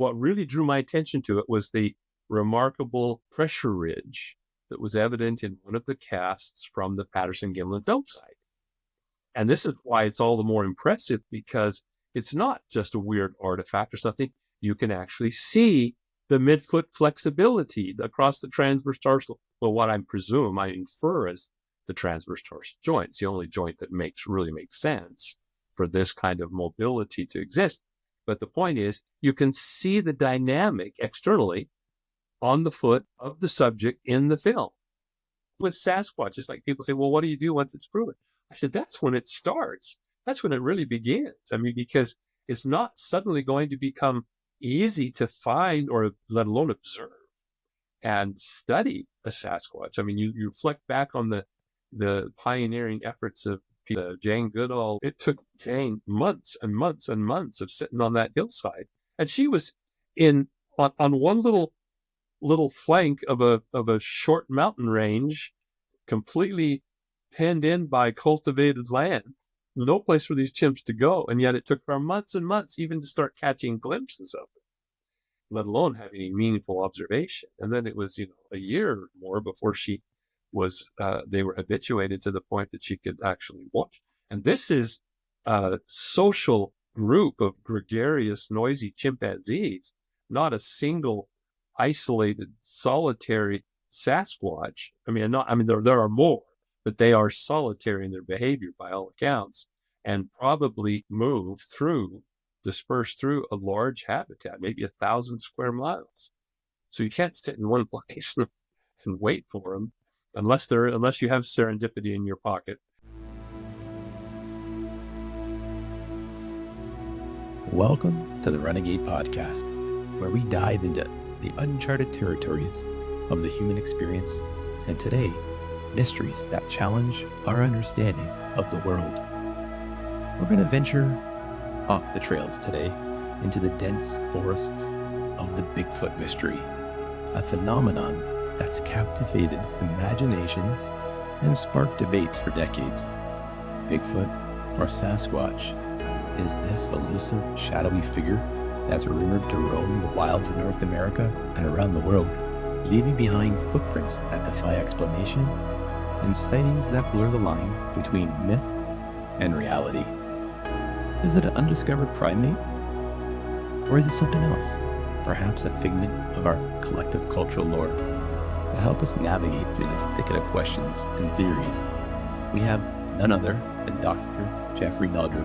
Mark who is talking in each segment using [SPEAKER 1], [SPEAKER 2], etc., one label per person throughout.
[SPEAKER 1] what really drew my attention to it was the remarkable pressure ridge that was evident in one of the casts from the Patterson-Gimlin film site. And this is why it's all the more impressive, because it's not just a weird artifact or something. You can actually see the midfoot flexibility across the transverse tarsal. Well, what I infer as the transverse tarsal joint. It's the only joint that really makes sense for this kind of mobility to exist. But the point is, you can see the dynamic externally on the foot of the subject in the film. With Sasquatch, it's like people say, well, what do you do once it's proven? I said, that's when it starts. That's when it really begins. I mean, because it's not suddenly going to become easy to find or let alone observe and study a Sasquatch. I mean, you reflect back on the pioneering efforts of Jane Goodall. It took Jane months and months and months of sitting on that hillside. And she was on one little flank of a short mountain range, completely penned in by cultivated land, no place for these chimps to go. And yet it took her months and months even to start catching glimpses of it, let alone having any meaningful observation. And then it was, a year or more before she was, they were habituated to the point that she could actually watch. And this is a social group of gregarious, noisy chimpanzees, not a single isolated, solitary Sasquatch. There are more, but they are solitary in their behavior by all accounts, and probably disperse through a large habitat, maybe 1,000 square miles. So you can't sit in one place and wait for them unless you have serendipity in your pocket.
[SPEAKER 2] Welcome to the Renegade Podcast, where we dive into the uncharted territories of the human experience, and today, mysteries that challenge our understanding of the world. We're going to venture off the trails today into the dense forests of the Bigfoot mystery, a phenomenon that's captivated imaginations and sparked debates for decades. Bigfoot or Sasquatch? Is this elusive, shadowy figure that's rumored to roam the wilds of North America and around the world, leaving behind footprints that defy explanation and sightings that blur the line between myth and reality? Is it an undiscovered primate? Or is it something else? Perhaps a figment of our collective cultural lore? To help us navigate through this thicket of questions and theories, we have none other than Dr. Jeffrey Meldrum,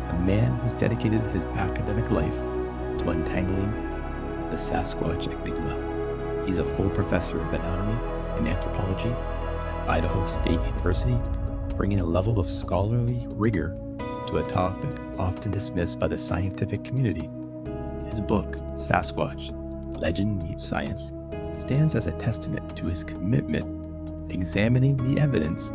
[SPEAKER 2] a man who's dedicated his academic life to untangling the Sasquatch enigma. He's a full professor of anatomy and anthropology at Idaho State University, bringing a level of scholarly rigor to a topic often dismissed by the scientific community. His book, Sasquatch, Legend Meets Science, stands as a testament to his commitment to examining the evidence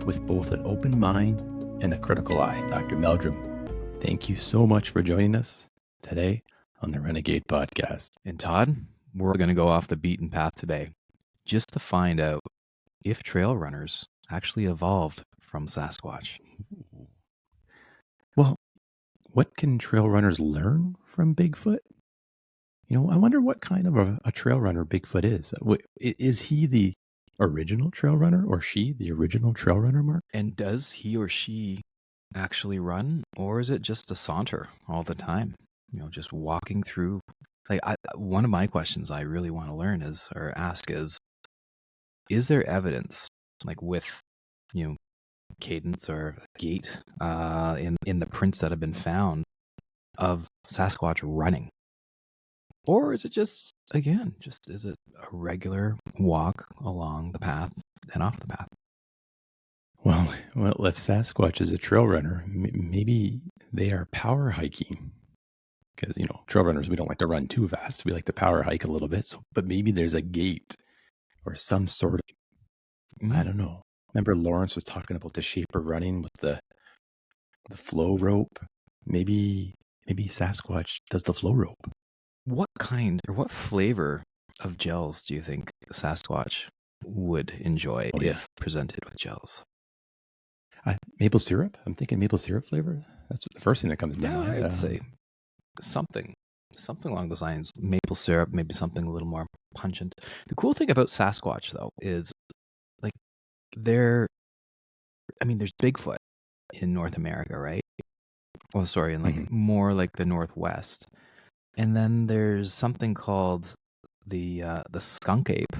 [SPEAKER 2] with both an open mind and a critical eye. Dr. Meldrum, thank you so much for joining us today on the Renegade Podcast.
[SPEAKER 3] And Todd, we're going to go off the beaten path today just to find out if trail runners actually evolved from Sasquatch.
[SPEAKER 2] Well, what can trail runners learn from Bigfoot? I wonder what kind of a trail runner Bigfoot is. Is he the original trail runner, or she the original trail runner, Mark?
[SPEAKER 3] And does he or she actually run, or is it just a saunter all the time? Just walking through. One of my questions I really want to ask is there evidence, with, cadence or gait in the prints that have been found of Sasquatch running? Or is it is it a regular walk along the path and off the path?
[SPEAKER 2] Well, if Sasquatch is a trail runner, maybe they are power hiking. Because, trail runners, we don't like to run too fast. We like to power hike a little bit. But maybe there's a gait or some sort of, I don't know. Remember Lawrence was talking about the shape of running with the flow rope? Maybe Sasquatch does the flow rope.
[SPEAKER 3] What kind or what flavor of gels do you think Sasquatch would enjoy if presented with gels?
[SPEAKER 2] Maple syrup? I'm thinking maple syrup flavor. That's the first thing that comes to mind.
[SPEAKER 3] I'd say something Something along those lines. Maple syrup, maybe something a little more pungent. The cool thing about Sasquatch, though, is like there's Bigfoot in North America, right? Oh, sorry, in like more like the Northwest. And then there's something called the skunk ape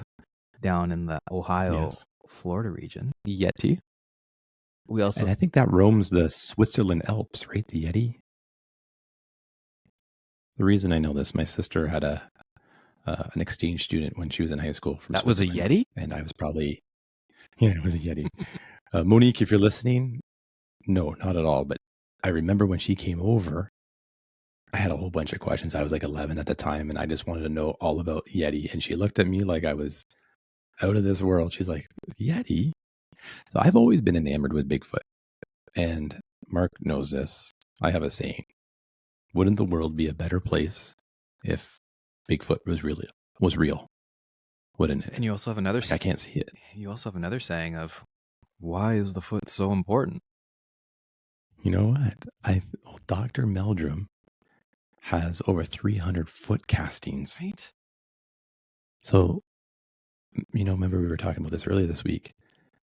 [SPEAKER 3] down in the Ohio, Florida region, Yeti.
[SPEAKER 2] And I think that roams the Switzerland Alps, right? The Yeti. The reason I know this, my sister had an exchange student when she was in high school from
[SPEAKER 3] That was a Yeti?
[SPEAKER 2] And I was probably, it was a Yeti. Monique, if you're listening, no, not at all. But I remember when she came over, I had a whole bunch of questions. I was like 11 at the time, and I just wanted to know all about Yeti. And she looked at me like I was out of this world. She's like, Yeti? So I've always been enamored with Bigfoot. And Mark knows this. I have a saying. Wouldn't the world be a better place if Bigfoot was real? Wouldn't it?
[SPEAKER 3] And you also have another...
[SPEAKER 2] I can't see it.
[SPEAKER 3] You also have another saying of, why is the foot so important?
[SPEAKER 2] You know what? Dr. Meldrum has over 300 foot castings.
[SPEAKER 3] Right.
[SPEAKER 2] So, remember we were talking about this earlier this week.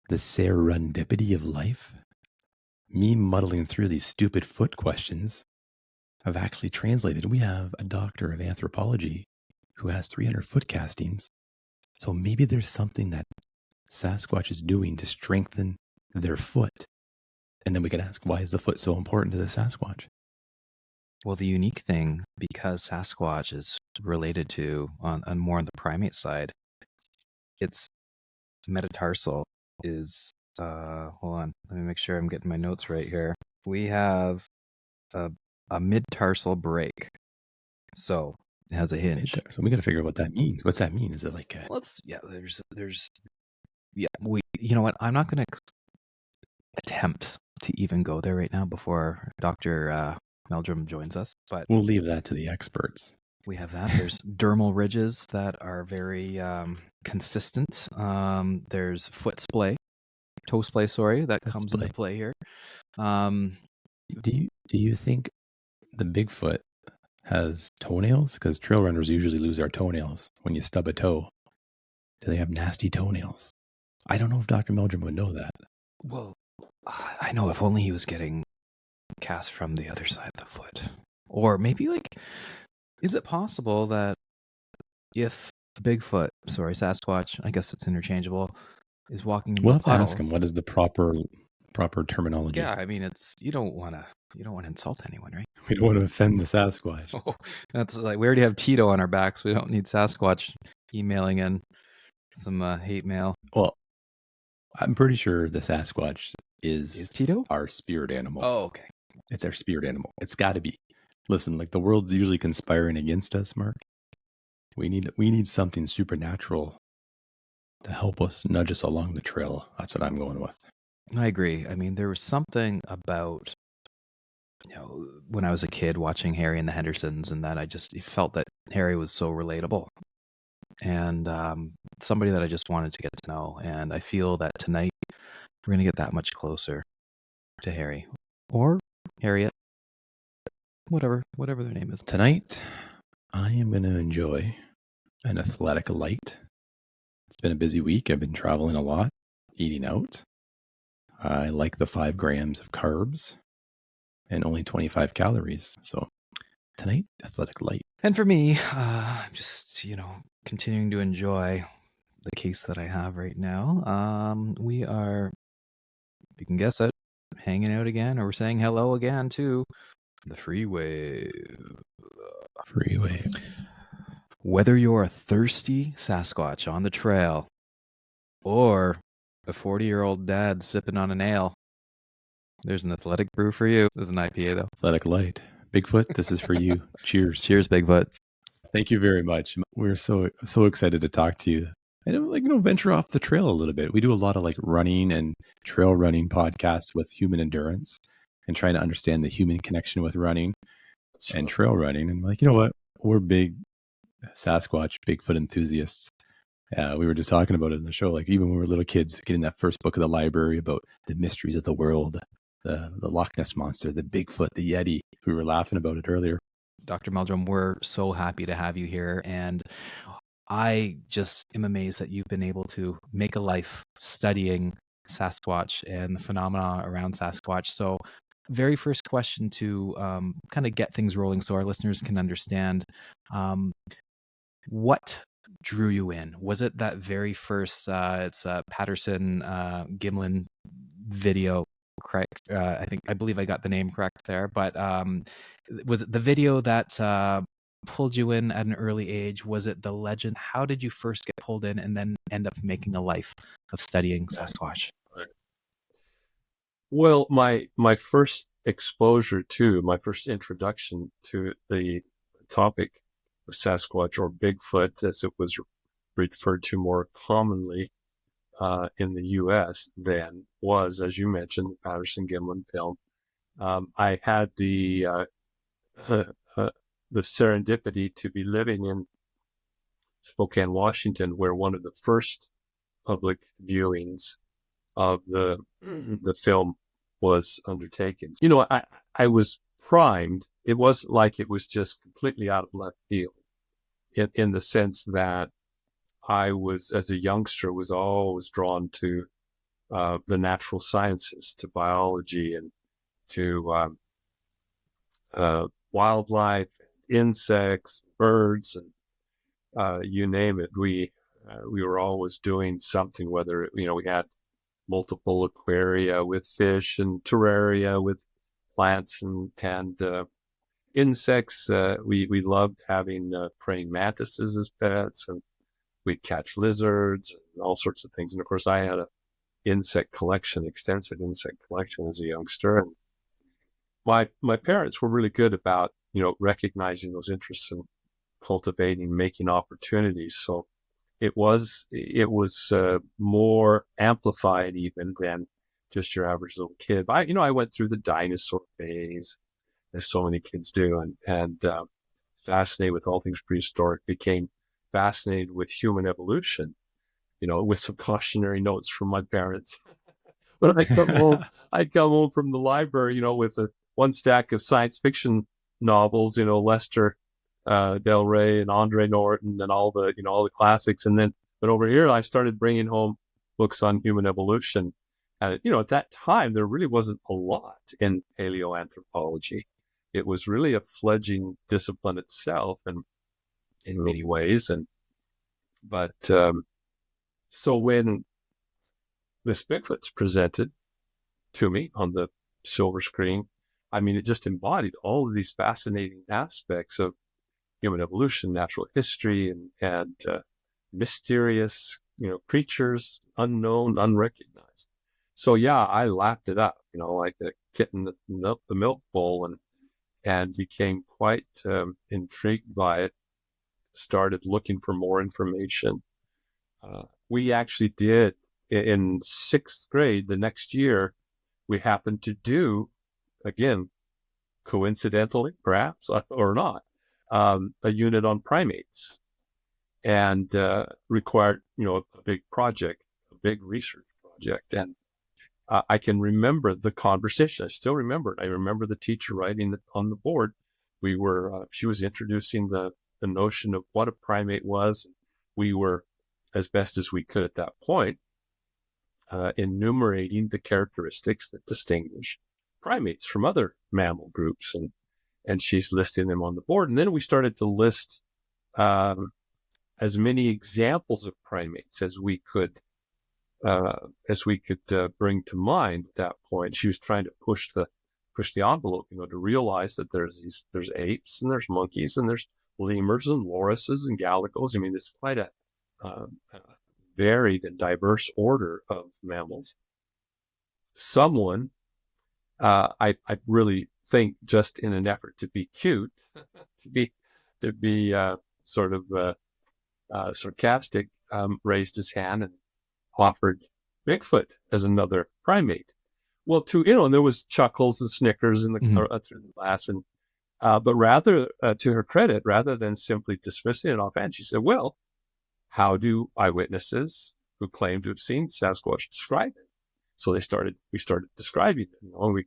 [SPEAKER 2] The serendipity of life. Me muddling through these stupid foot questions. I've actually translated. We have a doctor of anthropology who has 300 foot castings. So maybe there's something that Sasquatch is doing to strengthen their foot. And then we could ask, why is the foot so important to the Sasquatch?
[SPEAKER 3] Well, the unique thing, because Sasquatch is related to, on more on the primate side, its metatarsal is, hold on, let me make sure I'm getting my notes right here. We have a mid-tarsal break. So it has a hinge.
[SPEAKER 2] So we got to figure out what that means. What's that mean? Is it like
[SPEAKER 3] you know what? I'm not going to attempt to even go there right now before Dr. Meldrum joins us, but
[SPEAKER 2] we'll leave that to the experts.
[SPEAKER 3] We have that. There's dermal ridges that are very consistent. There's foot splay, toe splay, that comes into play here.
[SPEAKER 2] Do you think the Bigfoot has toenails? Because trail runners usually lose our toenails when you stub a toe. Do they have nasty toenails? I don't know if Dr. Meldrum would know that.
[SPEAKER 3] Well, I know, if only he was getting cast from the other side of the foot. Or maybe is it possible that if Bigfoot, Sasquatch, I guess it's interchangeable, is walking in
[SPEAKER 2] we'll
[SPEAKER 3] the
[SPEAKER 2] have to ask him what is the proper terminology.
[SPEAKER 3] Yeah, I mean, it's you don't want to insult anyone, right?
[SPEAKER 2] We don't want to offend the Sasquatch.
[SPEAKER 3] Oh, that's like we already have Tito on our backs. We don't need Sasquatch emailing in some hate mail.
[SPEAKER 2] Well, I'm pretty sure the Sasquatch is
[SPEAKER 3] Tito
[SPEAKER 2] our spirit animal.
[SPEAKER 3] Oh, okay.
[SPEAKER 2] It's our spirit animal. It's got to be. Listen, the world's usually conspiring against us, Mark. We need something supernatural to help us, nudge us along the trail. That's what I'm going with.
[SPEAKER 3] I agree. I mean, there was something about, when I was a kid watching Harry and the Hendersons, and that I just felt that Harry was so relatable. And somebody that I just wanted to get to know. And I feel that tonight we're going to get that much closer to Harry. Or Harriet. Whatever their name is.
[SPEAKER 2] Tonight, I am going to enjoy an athletic light. It's been a busy week. I've been traveling a lot, eating out. I like the 5 grams of carbs and only 25 calories. So tonight, athletic light.
[SPEAKER 3] And for me, I'm just, continuing to enjoy the case that I have right now. We are, if you can guess it, hanging out again, or we're saying hello again to the freeway. Whether you're a thirsty Sasquatch on the trail or a 40-year-old dad sipping on an ale, there's an athletic brew for you. This is an IPA, though.
[SPEAKER 2] Athletic light. Bigfoot, this is for you. Cheers.
[SPEAKER 3] Cheers, Bigfoot.
[SPEAKER 2] Thank you very much. We're so excited to talk to you. And venture off the trail a little bit. We do a lot of running and trail running podcasts with human endurance and trying to understand the human connection with running and trail running. And you know what? We're big Sasquatch, Bigfoot enthusiasts. We were just talking about it in the show. Even when we were little kids, getting that first book of the library about the mysteries of the world, the Loch Ness Monster, the Bigfoot, the Yeti. We were laughing about it earlier.
[SPEAKER 3] Dr. Meldrum, we're so happy to have you here. And I just am amazed that you've been able to make a life studying Sasquatch and the phenomena around Sasquatch. So, very first question to kind of get things rolling so our listeners can understand, what drew you in? Was it that very first, it's a Patterson-Gimlin video, correct? I believe I got the name correct there, but was it the video that pulled you in at an early age? Was it the legend? How did you first get pulled in and then end up making a life of studying Sasquatch?
[SPEAKER 1] Well, my first exposure to, my first introduction to the topic of Sasquatch, or Bigfoot, as it was referred to more commonly in the U.S. then, was, as you mentioned, the Patterson-Gimlin film. I had the serendipity to be living in Spokane, Washington, where one of the first public viewings of the film was undertaken. You know, I was primed. It wasn't like it was just completely out of left field, in the sense that I was, as a youngster, was always drawn to the natural sciences, to biology, and to wildlife, insects, birds, and you name it. We were always doing something, whether, we had multiple aquaria with fish and terraria with plants and insects. We loved having praying mantises as pets, and we'd catch lizards and all sorts of things. And of course, I had a extensive insect collection as a youngster. And my parents were really good about, recognizing those interests and cultivating, making opportunities. So it was more amplified even than just your average little kid. But I went through the dinosaur phase, as so many kids do, and fascinated with all things prehistoric, became fascinated with human evolution, with some cautionary notes from my parents. But I'd come home from the library, with one stack of science fiction novels, Lester Del Rey and Andre Norton and all the classics. But over here, I started bringing home books on human evolution. And, at that time, there really wasn't a lot in paleoanthropology. It was really a fledgling discipline itself, and in many ways. But so when this Bigfoot's presented to me on the silver screen, it just embodied all of these fascinating aspects of human evolution, natural history, and mysterious, creatures, unknown, unrecognized. So yeah, I lapped it up, like a kitten the milk bowl, and became quite intrigued by it. Started looking for more information. We actually did, in 6th grade, the next year, we happened to do, again, coincidentally, perhaps, or not, a unit on primates, and required, a big project, a big research project. And I can remember the conversation. I still remember it. I remember the teacher writing on the board. She was introducing the notion of what a primate was. We were, as best as we could at that point, enumerating the characteristics that distinguish primates from other mammal groups, and she's listing them on the board. And then we started to list as many examples of primates as we could bring to mind at that point. She was trying to push the envelope, to realize that there's apes, and there's monkeys, and there's lemurs and lorises and gallicos. It's quite a varied and diverse order of mammals. Someone, I really think, just in an effort to be cute, to be sort of sarcastic, raised his hand and offered Bigfoot as another primate. Well, and there was chuckles and snickers in the through the class, and but rather, to her credit, rather than simply dismissing it offhand, she said, "Well, how do eyewitnesses who claim to have seen Sasquatch describe it?" So we started describing it.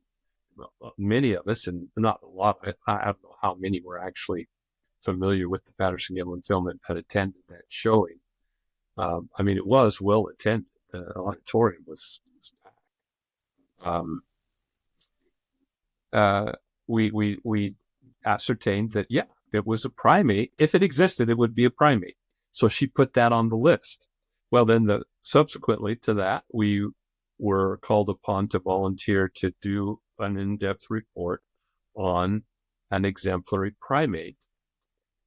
[SPEAKER 1] Many of us, and not a lot of it, I don't know how many were actually familiar with the Patterson-Gimlin film and had attended that showing. I mean, it was well attended. The auditorium was packed. We ascertained that, yeah, it was a primate. If it existed, it would be a primate. So she put that on the list. Well, then subsequently to that, we were called upon to volunteer to do an in-depth report on an exemplary primate.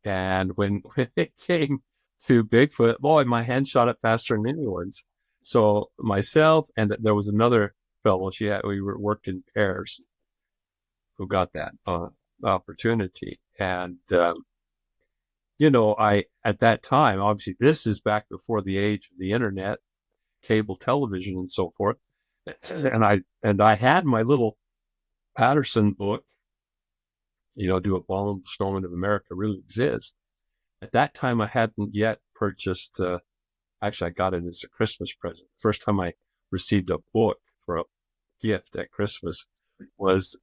[SPEAKER 1] And when it came to Bigfoot, boy, my hand shot up faster than anyone's. So myself and there was another fellow, we worked in pairs, who got that opportunity. And, at that time, obviously this is back before the age of the internet, cable television and so forth. And I had my little Patterson book, Do Abominable Snowmen of America Really Exist? At that time, I hadn't yet purchased, actually, I got it as a Christmas present. First time I received a book for a gift at Christmas was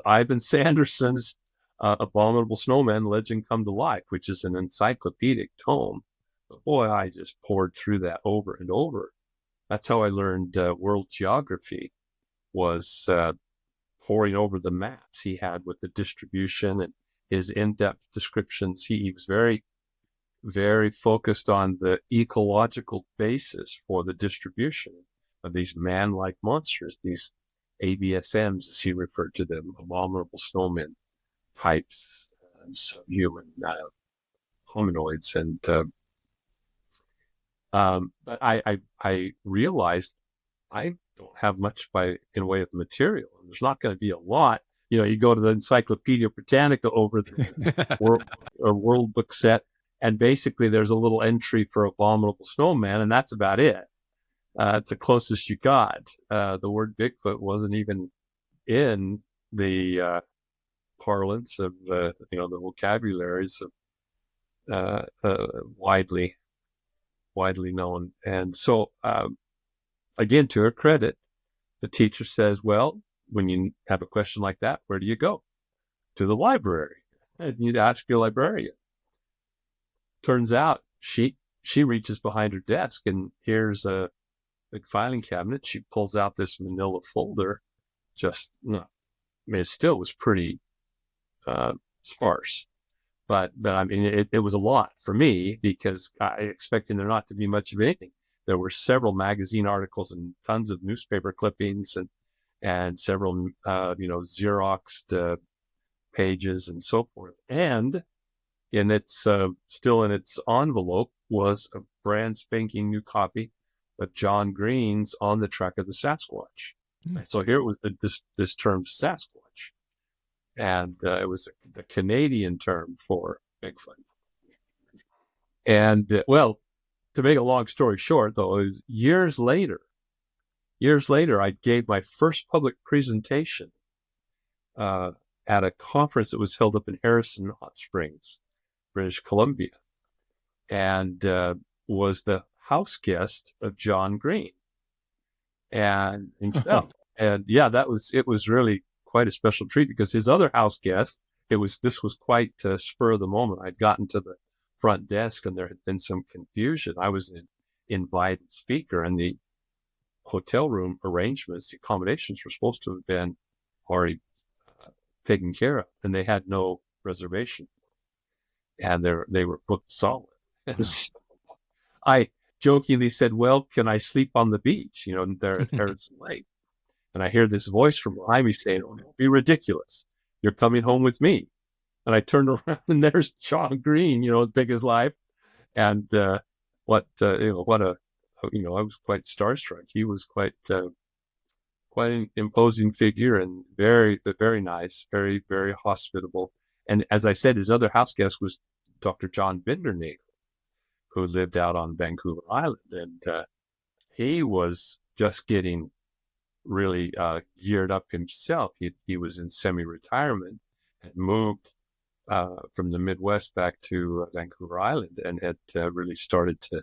[SPEAKER 1] Ivan Sanderson's Abominable Snowman Legend Come to Life, which is an encyclopedic tome. But boy, I just poured through that over and over. That's how I learned world geography, was poring over the maps he had with the distribution and his in-depth descriptions. He was very, very focused on the ecological basis for the distribution of these man-like monsters, these ABSMs, as he referred to them, abominable snowmen types, subhuman hominoids. And but I realized I don't have much in way of material, and there's not going to be a lot. You go to the Encyclopedia Britannica over the World Book set, and basically there's a little entry for abominable snowman, and that's about it. It's the closest you got. The word Bigfoot wasn't even in the parlance of the vocabularies of widely known. And so again, to her credit, the teacher says, well, when you have a question like that, where do you go? To the library. And you'd ask your librarian. Turns out she reaches behind her desk, and here's a big filing cabinet. She pulls out this manila folder. It still was pretty sparse. But I mean, it was a lot for me, because I expected there not to be much of anything. There were several magazine articles and tons of newspaper clippings and several, Xeroxed pages and so forth. And still in its envelope was a brand spanking new copy of John Green's On the Track of the Sasquatch. So here it was this term Sasquatch. And it was the Canadian term for Bigfoot. And, to make a long story short, though, it was years later, I gave my first public presentation at a conference that was held up in Harrison Hot Springs, British Columbia, and was the house guest of John Green and himself. And it was really quite a special treat, because his other house guest, this was quite spur of the moment. I'd gotten to the front desk and there had been some confusion. I was an invited speaker, and the hotel room arrangements, the accommodations were supposed to have been already taken care of, and they had no reservation, and they were booked solid. And so I jokingly said, well, can I sleep on the beach, there at Harrison Lake? And I hear this voice from behind me saying, oh, don't be ridiculous. You're coming home with me. And I turned around, and there's John Green, big as life. And I was quite starstruck. He was quite an imposing figure, and very, very nice, very, very hospitable. And as I said, his other house guest was Dr. John Bindernagel, who lived out on Vancouver Island. And he was just getting really geared up himself. He was in semi-retirement, had moved from the Midwest back to Vancouver Island, and had really started to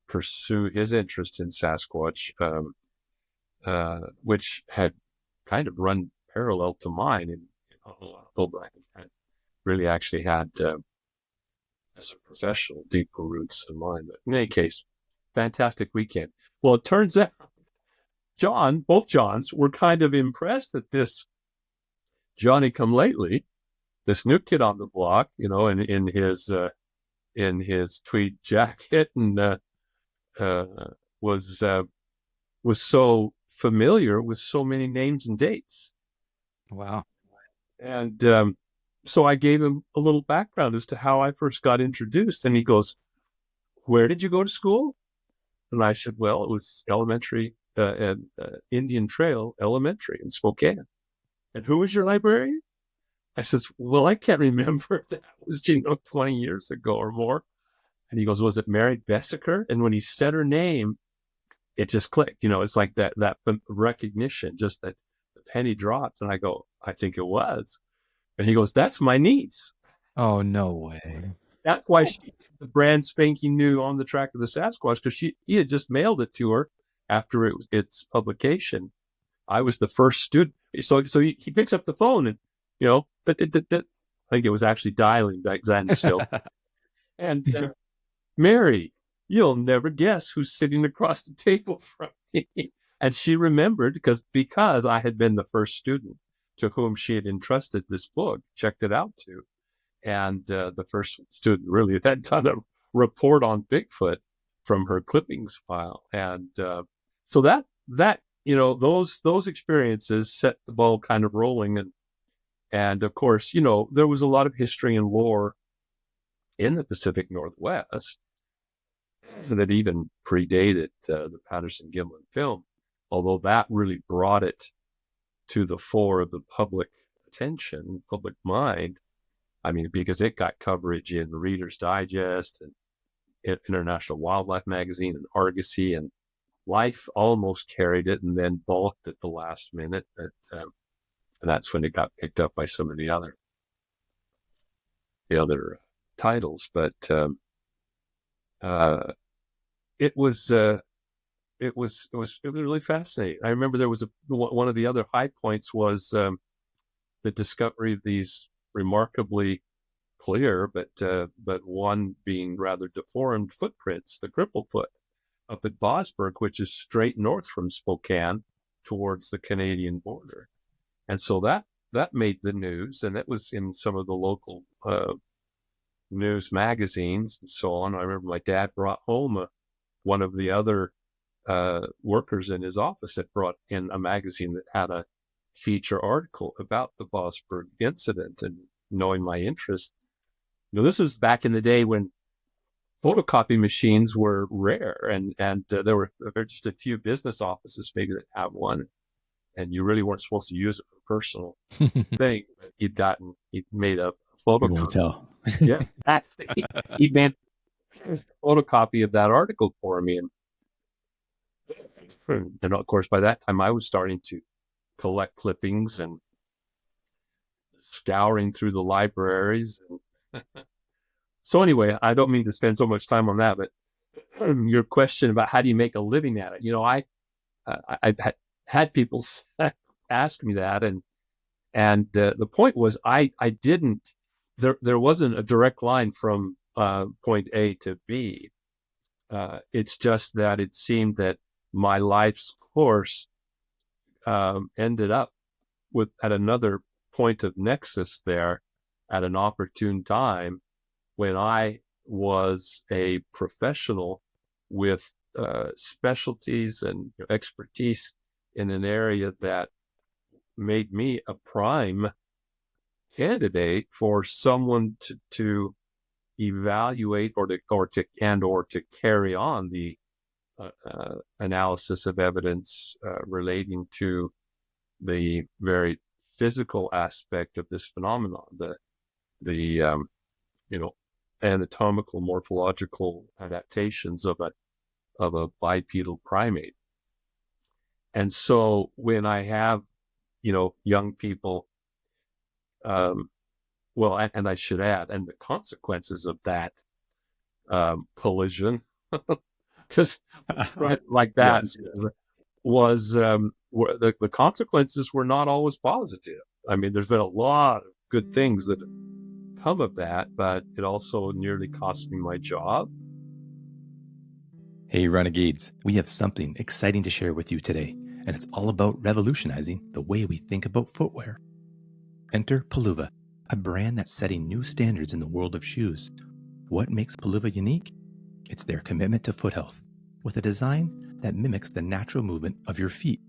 [SPEAKER 1] pursue his interest in Sasquatch, which had kind of run parallel to mine, although I had really actually had, as a professional, deeper roots in mine. But in any case, fantastic weekend. Well, it turns out both Johns were kind of impressed at this Johnny-come-lately, this new kid on the block, in his tweed jacket, and was so familiar with so many names and dates.
[SPEAKER 3] Wow.
[SPEAKER 1] And so I gave him a little background as to how I first got introduced. And he goes, "Where did you go to school?" And I said, "Well, it was elementary at Indian Trail Elementary in Spokane." "And who was your librarian?" I says, "Well, I can't remember. That was, 20 years ago or more." And he goes, "Was it Mary Bessiker?" And when he said her name, it just clicked. It's like that recognition, just that the penny dropped. And I go, "I think it was." And he goes, "That's my niece."
[SPEAKER 3] Oh, no way.
[SPEAKER 1] That's why she's the brand spanking new On the Track of the Sasquatch, because he had just mailed it to her after its publication. I was the first student. So he picks up the phone and, I think it was actually dialing back then still. And "Mary, you'll never guess who's sitting across the table from me." And she remembered because I had been the first student to whom she had entrusted this book, checked it out to. And the first student really had done a report on Bigfoot from her clippings file. And so that those experiences set the ball kind of rolling. And of course, there was a lot of history and lore in the Pacific Northwest that even predated the Patterson-Gimlin film, although that really brought it to the fore of the public attention, public mind. I mean, because it got coverage in Reader's Digest and International Wildlife Magazine and Argosy, and Life almost carried it and then balked at the last minute. And that's when it got picked up by some of the other titles. But it was really fascinating. I remember there was one of the other high points was the discovery of these remarkably clear, but one being rather deformed footprints, the cripple foot, up at Bosberg, which is straight north from Spokane towards the Canadian border. And so that made the news, and it was in some of the local news magazines and so on. I remember my dad brought home one of the other workers in his office had brought in a magazine that had a feature article about the Bosberg incident. And knowing my interest, this was back in the day when photocopy machines were rare, and there were just a few business offices maybe that have one, and you really weren't supposed to use it for personal thing. But he'd made a photocopy.
[SPEAKER 2] You won't tell.
[SPEAKER 1] Yeah, he made a photocopy of that article for me, and of course by that time I was starting to collect clippings and scouring through the libraries. And so anyway, I don't mean to spend so much time on that, but your question about how do you make a living at it? I've had people ask me that, and the point was I didn't. There wasn't a direct line from point A to B. It's just that it seemed that my life's course ended up at another point of nexus there at an opportune time when I was a professional with specialties and expertise in an area that made me a prime candidate for someone to evaluate or to carry on the analysis of evidence relating to the very physical aspect of this phenomenon, the anatomical morphological adaptations of a bipedal primate. And so when I have young people, and I should add, and the consequences of that collision, because right like that
[SPEAKER 2] Yes.
[SPEAKER 1] was the consequences were not always positive. I mean, there's been a lot of good things that have come of that, but it also nearly cost me my job.
[SPEAKER 2] Hey, Renegades, we have something exciting to share with you today, and it's all about revolutionizing the way we think about footwear. Enter Peluva, a brand that's setting new standards in the world of shoes. What makes Peluva unique? It's their commitment to foot health, with a design that mimics the natural movement of your feet.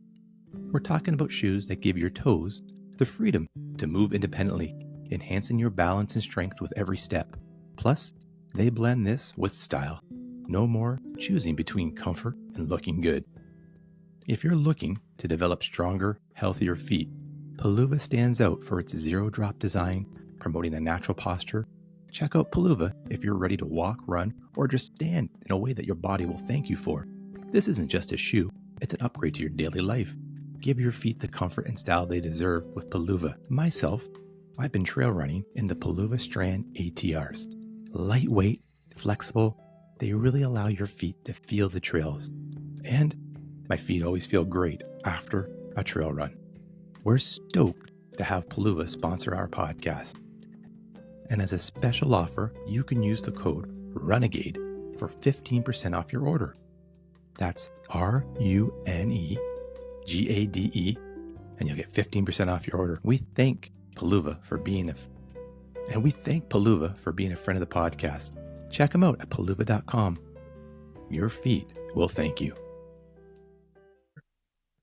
[SPEAKER 2] We're talking about shoes that give your toes the freedom to move independently, enhancing your balance and strength with every step. Plus, they blend this with style. No more choosing between comfort and looking good. If you're looking to develop stronger, healthier feet, Peluva stands out for its zero-drop design, promoting a natural posture. Check out Peluva if you're ready to walk, run, or just stand in a way that your body will thank you for. This isn't just a shoe, it's an upgrade to your daily life. Give your feet the comfort and style they deserve with Peluva. Myself, I've been trail running in the Peluva Strand ATRs. Lightweight, flexible, they really allow your feet to feel the trails. And my feet always feel great after a trail run. We're stoked to have Peluva sponsor our podcast. And as a special offer, you can use the code RUNEGADE for 15% off your order. That's RUNEGADE, and you'll get 15% off your order. We thank Peluva for being a friend of the podcast. Check them out at peluva.com. Your feet will thank you.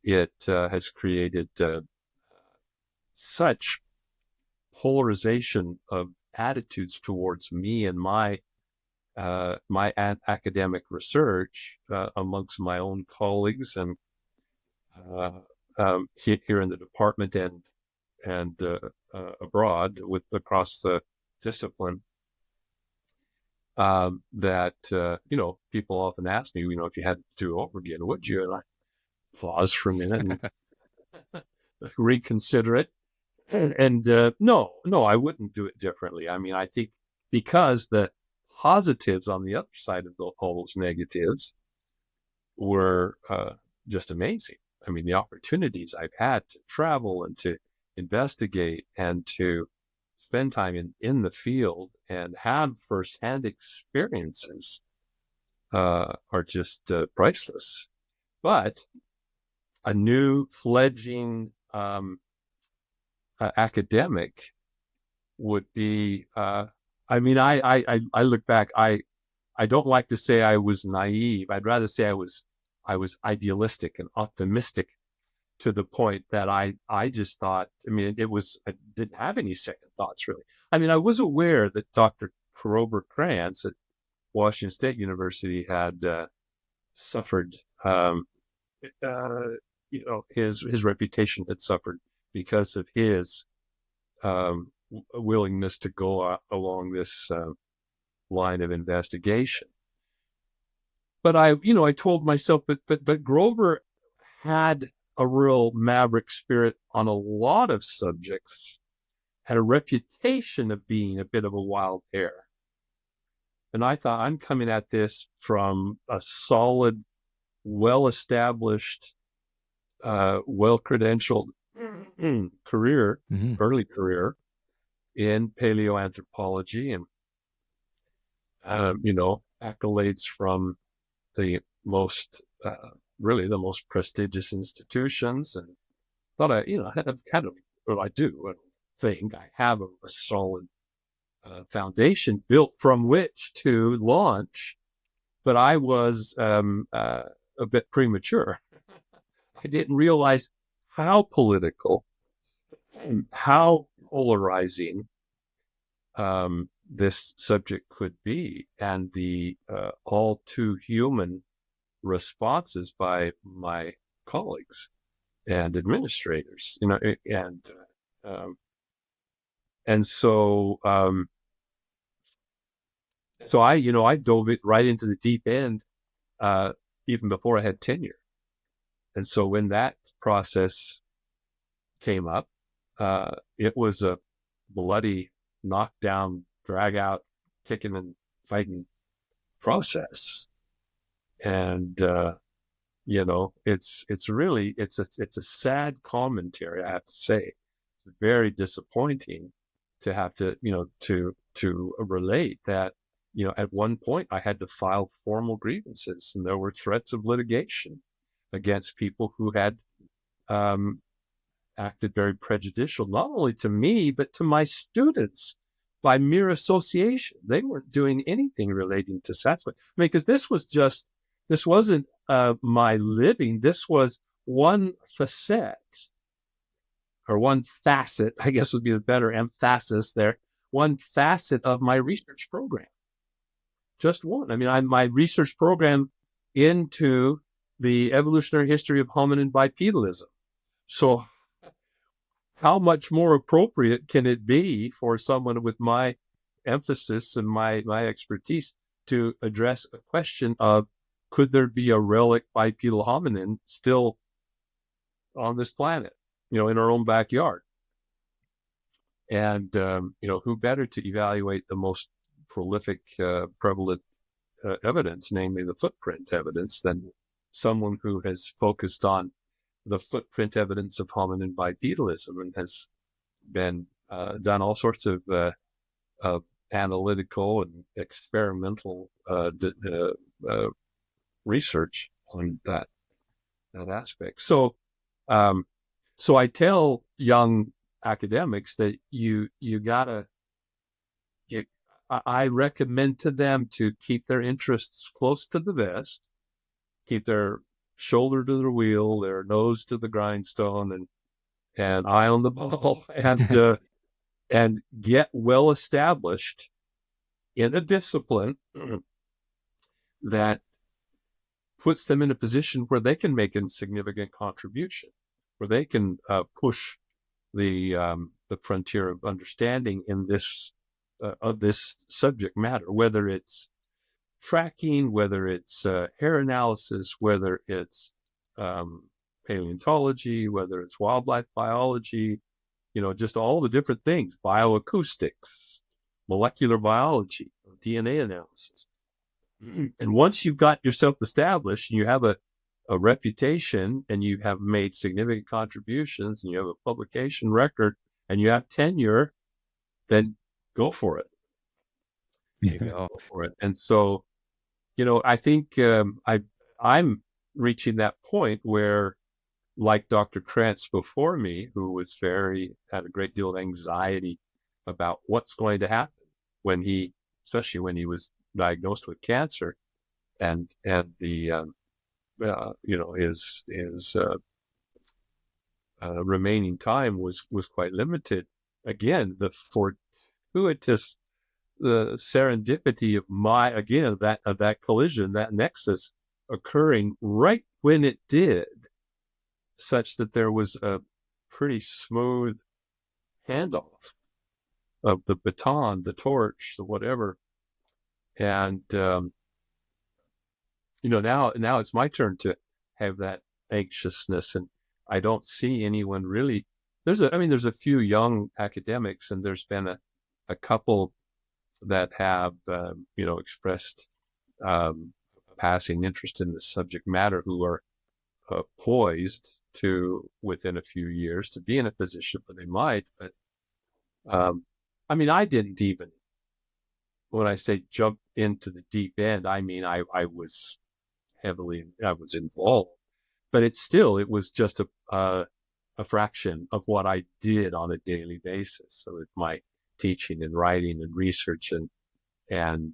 [SPEAKER 1] It has created such polarization of attitudes towards me and my academic research amongst my own colleagues and here in the department and abroad across the discipline. That people often ask me, if you had to do it over again, would you? And I pause for a minute and reconsider it. And no, I wouldn't do it differently. I mean, I think because the positives on the other side of all those negatives were just amazing. I mean, the opportunities I've had to travel and to investigate and to spend time in the field and have firsthand experiences are just priceless. But a new fledgling academic would be, I look back, I don't like to say I was naive. I'd rather say I was idealistic and optimistic to the point that I just thought, I didn't have any second thoughts really. I mean, I was aware that Dr. Grover Krantz at Washington State University had suffered, his reputation had suffered because of his willingness to go along this line of investigation. But I told myself, but Grover had a real maverick spirit on a lot of subjects, had a reputation of being a bit of a wild hare. And I thought, I'm coming at this from a solid, well-established, well-credentialed career, early career in paleoanthropology and, accolades from the most prestigious institutions, and thought I have a solid foundation built from which to launch, but I was a bit premature. I didn't realize how political, how polarizing this subject could be, and the all too human responses by my colleagues and administrators, so I dove it right into the deep end, even before I had tenure. And so when that process came up, it was a bloody knockdown, drag out, kicking and fighting process. And, it's a sad commentary, I have to say. It's very disappointing to have to, to relate that, at one point I had to file formal grievances, and there were threats of litigation against people who had acted very prejudicial, not only to me, but to my students by mere association. They weren't doing anything relating to Sasquatch. I mean, because this wasn't my living. This was one facet, or one facet, I guess would be the better emphasis there, one facet of my research program. Just one. I mean, my research program into the evolutionary history of hominin bipedalism. So how much more appropriate can it be for someone with my emphasis and my expertise to address a question of, could there be a relic bipedal hominin still on this planet, in our own backyard? And, who better to evaluate the most prolific, prevalent evidence, namely the footprint evidence, than someone who has focused on the footprint evidence of hominin bipedalism and has been done all sorts of analytical and experimental research on that aspect. So I tell young academics that I recommend to them to keep their interests close to the vest, keep their shoulder to the wheel, their nose to the grindstone, and eye on the ball, and get well established in a discipline that puts them in a position where they can make a significant contribution, where they can push the frontier of understanding in this of this subject matter, whether it's tracking, whether it's hair analysis, whether it's paleontology, whether it's wildlife biology, just all the different things, bioacoustics, molecular biology, DNA analysis. And once you've got yourself established and you have a reputation and you have made significant contributions and you have a publication record and you have tenure, then go for it. Go for it. And so, I think I'm reaching that point where, like Dr. Krantz before me, who had a great deal of anxiety about what's going to happen especially when he was diagnosed with cancer, and the his remaining time was quite limited. Again, the fortuitous, the serendipity of that collision, that nexus occurring right when it did, such that there was a pretty smooth handoff of the baton, the torch, the whatever. And, now it's my turn to have that anxiousness, and I don't see anyone really. There's a few young academics, and there's been a couple that have, expressed passing interest in this subject matter, who are poised to, within a few years, to be in a position where they might. But I didn't even, when I say jump into the deep end, I mean I was involved, but it was just a fraction of what I did on a daily basis. So with my teaching and writing and research and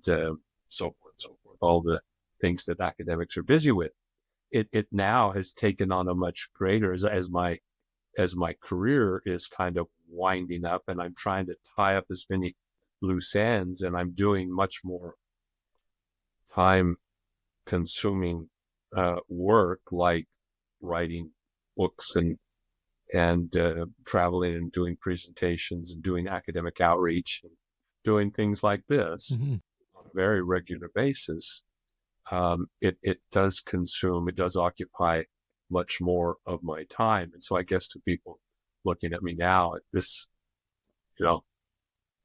[SPEAKER 1] so forth, all the things that academics are busy with, it now has taken on a much greater, as my career is kind of winding up, and I'm trying to tie up as many loose ends, and I'm doing much more time-consuming work, like writing books and traveling and doing presentations and doing academic outreach and doing things like this on a very regular basis. It does occupy much more of my time. And so I guess to people looking at me now,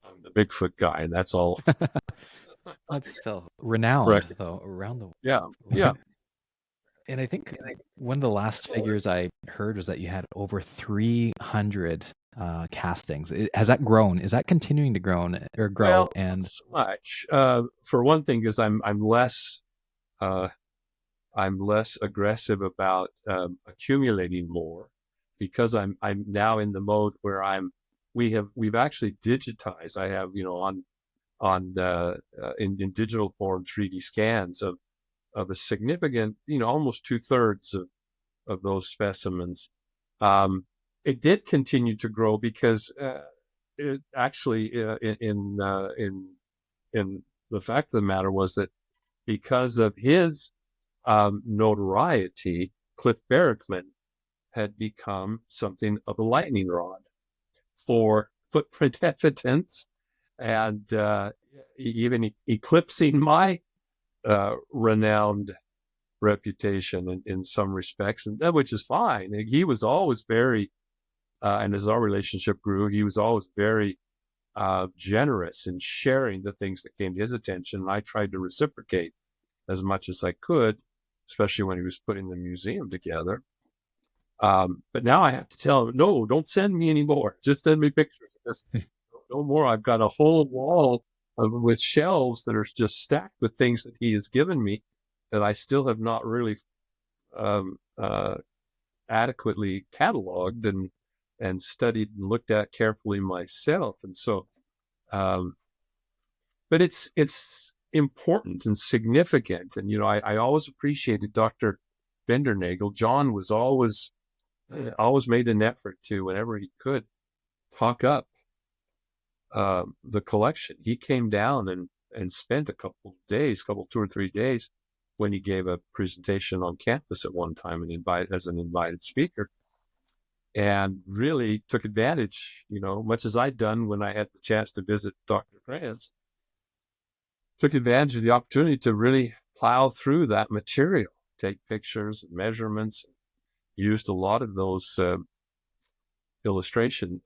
[SPEAKER 1] I'm the Bigfoot guy, and that's all.
[SPEAKER 3] That's still renowned, though, around the world.
[SPEAKER 1] Yeah.
[SPEAKER 3] And I think one of the last figures I heard was that you had over 300 castings? Has that grown? Is that continuing to grow or grow?
[SPEAKER 1] Well,
[SPEAKER 3] And
[SPEAKER 1] not so much. For one thing, because I'm less aggressive about accumulating more, because I'm now in the mode where we've actually digitized. I have, in digital form 3D scans of a significant, almost 2/3 of those specimens. It did continue to grow because it actually in the fact of the matter was that because of his notoriety, Cliff Barrickman had become something of a lightning rod for footprint evidence, and even eclipsing my renowned reputation in some respects, and which is fine. He was always very, and as our relationship grew, he was always very generous in sharing the things that came to his attention. And I tried to reciprocate as much as I could, especially when he was putting the museum together. But now I have to tell him, no, don't send me any more. Just send me pictures. Just no more. I've got a whole wall with shelves that are just stacked with things that he has given me that I still have not really adequately cataloged and studied and looked at carefully myself. And so, but it's important and significant. And, I always appreciated Dr. Bendernagel. John was always made an effort to, whenever he could, talk up the collection. He came down and spent a couple 2 or 3 days when he gave a presentation on campus at one time and as an invited speaker, and really took advantage, much as I'd done when I had the chance to visit Dr. Krantz, took advantage of the opportunity to really plow through that material, take pictures and measurements, used a lot of those illustrations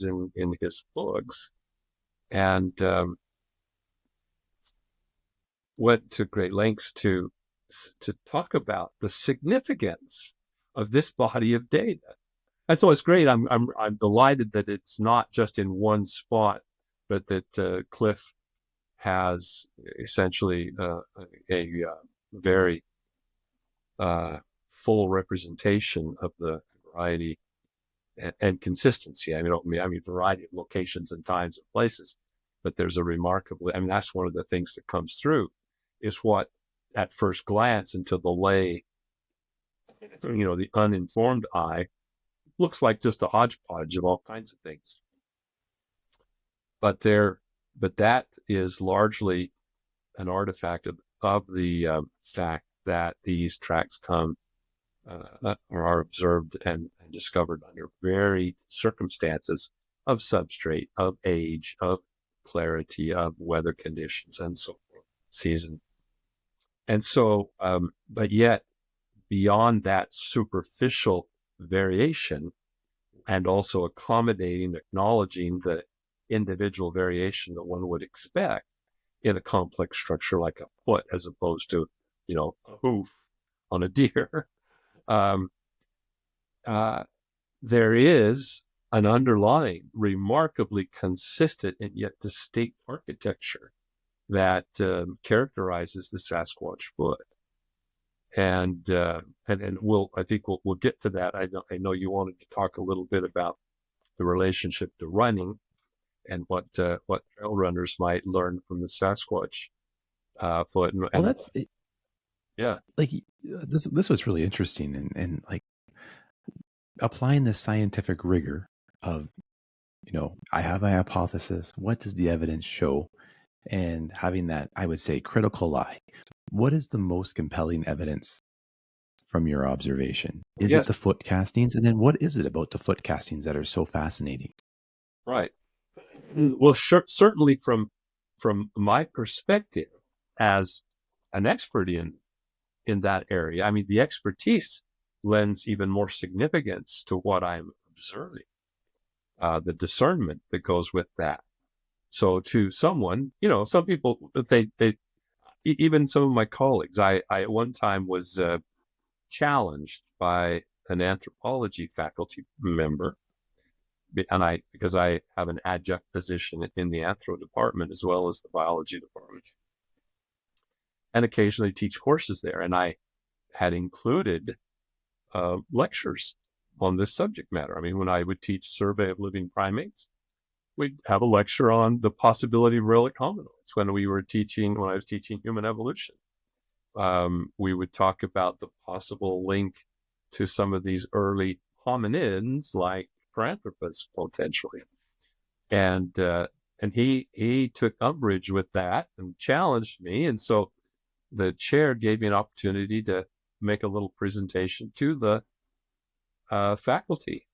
[SPEAKER 1] in his books, and went to great lengths to talk about the significance of this body of data. And so it's great. I'm delighted that it's not just in one spot, but that Cliff has essentially a very full representation of the variety and consistency. I mean, variety of locations and times and places, but there's a remarkable. I mean, that's one of the things that comes through, is what at first glance into the lay, the uninformed eye, looks like just a hodgepodge of all kinds of things. But that is largely an artifact of the fact that these tracks come or are observed and discovered under very circumstances of substrate, of age, of clarity, of weather conditions, and so forth, season. And so, but yet, beyond that superficial variation, and also accommodating, acknowledging the individual variation that one would expect in a complex structure like a foot, as opposed to, a hoof on a deer, there is an underlying, remarkably consistent and yet distinct architecture that characterizes the Sasquatch foot. And I think we'll get to that. I know you wanted to talk a little bit about the relationship to running and what trail runners might learn from the Sasquatch foot.
[SPEAKER 2] Well, that's it.
[SPEAKER 1] Yeah.
[SPEAKER 2] Like this was really interesting, and like applying the scientific rigor of, I have a hypothesis. What does the evidence show? And having that, I would say, critical eye. What is the most compelling evidence from your observation? Is it the foot castings? And then what is it about the foot castings that are so fascinating?
[SPEAKER 1] Right. Well, certainly from my perspective as an expert in that area, I mean, the expertise lends even more significance to what I'm observing, the discernment that goes with that. So to someone, some people, they even some of my colleagues, I at one time was challenged by an anthropology faculty member because I have an adjunct position in the anthro department as well as the biology department, and occasionally teach courses there. And I had included lectures on this subject matter. I mean, when I would teach survey of living primates, we'd have a lecture on the possibility of relic hominoids. When I was teaching human evolution, we would talk about the possible link to some of these early hominids like Paranthropus potentially. And he took umbrage with that and challenged me. And so the chair gave me an opportunity to make a little presentation to the faculty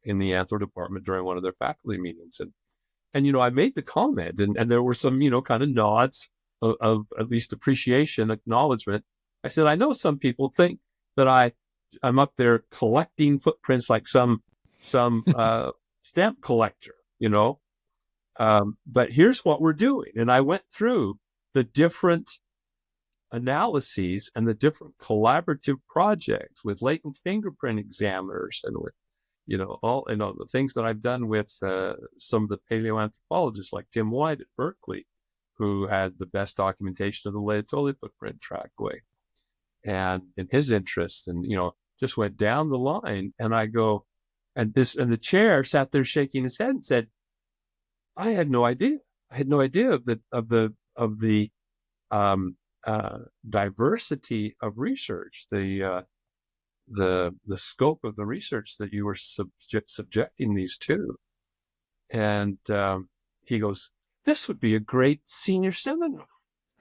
[SPEAKER 1] in the anthro department during one of their faculty meetings. And I made the comment, and there were some, kind of nods of at least appreciation, acknowledgement. I said, I know some people think that I'm up there collecting footprints like some stamp collector, but here's what we're doing. And I went through the different analyses and the different collaborative projects with latent fingerprint examiners and with, all the things that I've done with some of the paleoanthropologists like Tim White at Berkeley, who had the best documentation of the Laetoli footprint trackway, and in his interest, and just went down the line. And I go, and the chair sat there shaking his head and said, I had no idea. I had no idea of the diversity of research, the scope of the research that you were subjecting these to. And he goes, this would be a great senior seminar.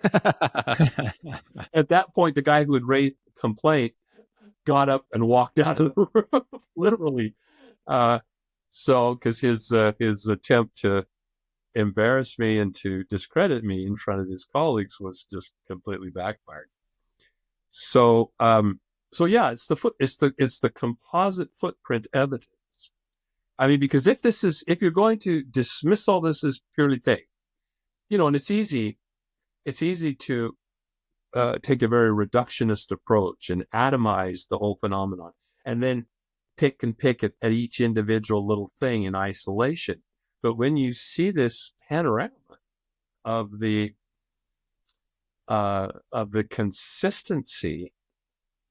[SPEAKER 1] At that point, the guy who had raised the complaint got up and walked out of the room, literally. Because his attempt to embarrass me and to discredit me in front of his colleagues was just completely backfired. So yeah, it's the composite footprint evidence. I mean, because if you're going to dismiss all this as purely fake, and it's easy to take a very reductionist approach and atomize the whole phenomenon, and then pick at each individual little thing in isolation. But when you see this panorama of the consistency,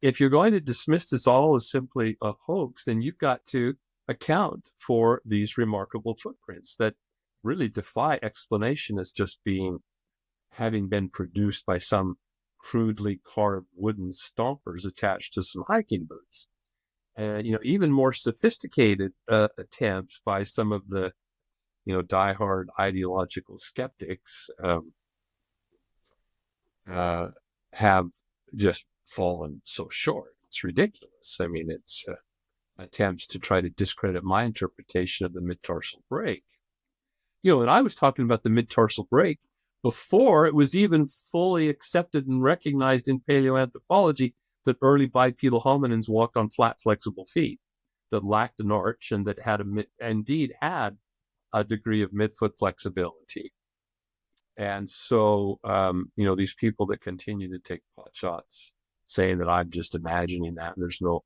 [SPEAKER 1] if you're going to dismiss this all as simply a hoax, then you've got to account for these remarkable footprints that really defy explanation as just having been produced by some crudely carved wooden stompers attached to some hiking boots. Even more sophisticated attempts by some of the diehard ideological skeptics have just fallen so short. It's ridiculous. I mean, it's attempts to try to discredit my interpretation of the mid-tarsal break. And I was talking about the mid-tarsal break before it was even fully accepted and recognized in paleoanthropology that early bipedal hominins walked on flat, flexible feet that lacked an arch and that indeed had a degree of midfoot flexibility. And so, these people that continue to take pot shots saying that I'm just imagining that, and there's no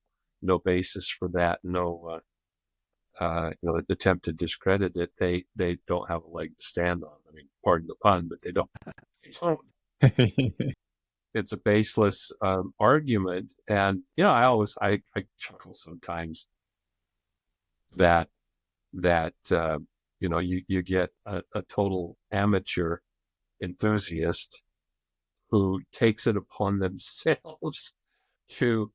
[SPEAKER 1] basis for that, no attempt to discredit it, they don't have a leg to stand on. I mean, pardon the pun, but they don't. It's a baseless argument. And, I chuckle sometimes that you get a total amateur enthusiast who takes it upon themselves to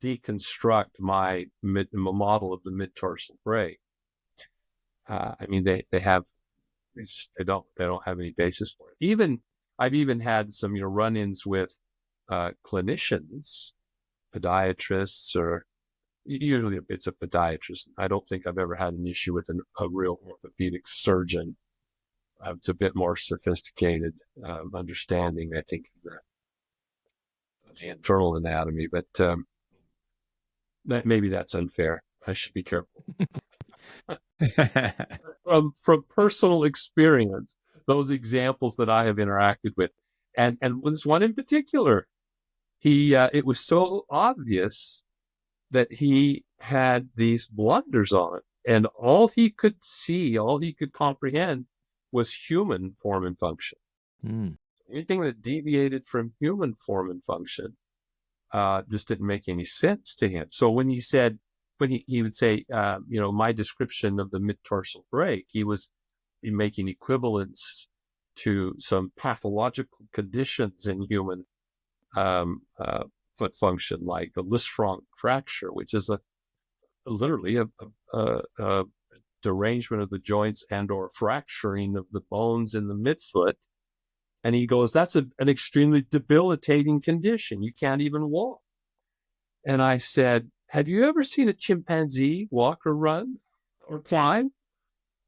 [SPEAKER 1] deconstruct my model of the mid-tarsal break. I mean, they don't have any basis for it. I've even had some run-ins with clinicians, podiatrists, or usually it's a podiatrist. I don't think I've ever had an issue with a real orthopedic surgeon. It's a bit more sophisticated understanding, I think, of the internal anatomy, but maybe that's unfair. I should be careful. From personal experience, those examples that I have interacted with, and this one in particular, it was so obvious that he had these blunders on it. And all he could see, all he could comprehend was human form and function.
[SPEAKER 3] Mm.
[SPEAKER 1] Anything that deviated from human form and function just didn't make any sense to him. So when he would say, my description of the mid-tarsal break, he was making equivalents to some pathological conditions in human foot function, like a Lisfranc fracture, which is literally a derangement of the joints and or fracturing of the bones in the midfoot. And he goes, that's an extremely debilitating condition. You can't even walk. And I said, have you ever seen a chimpanzee walk or run or climb?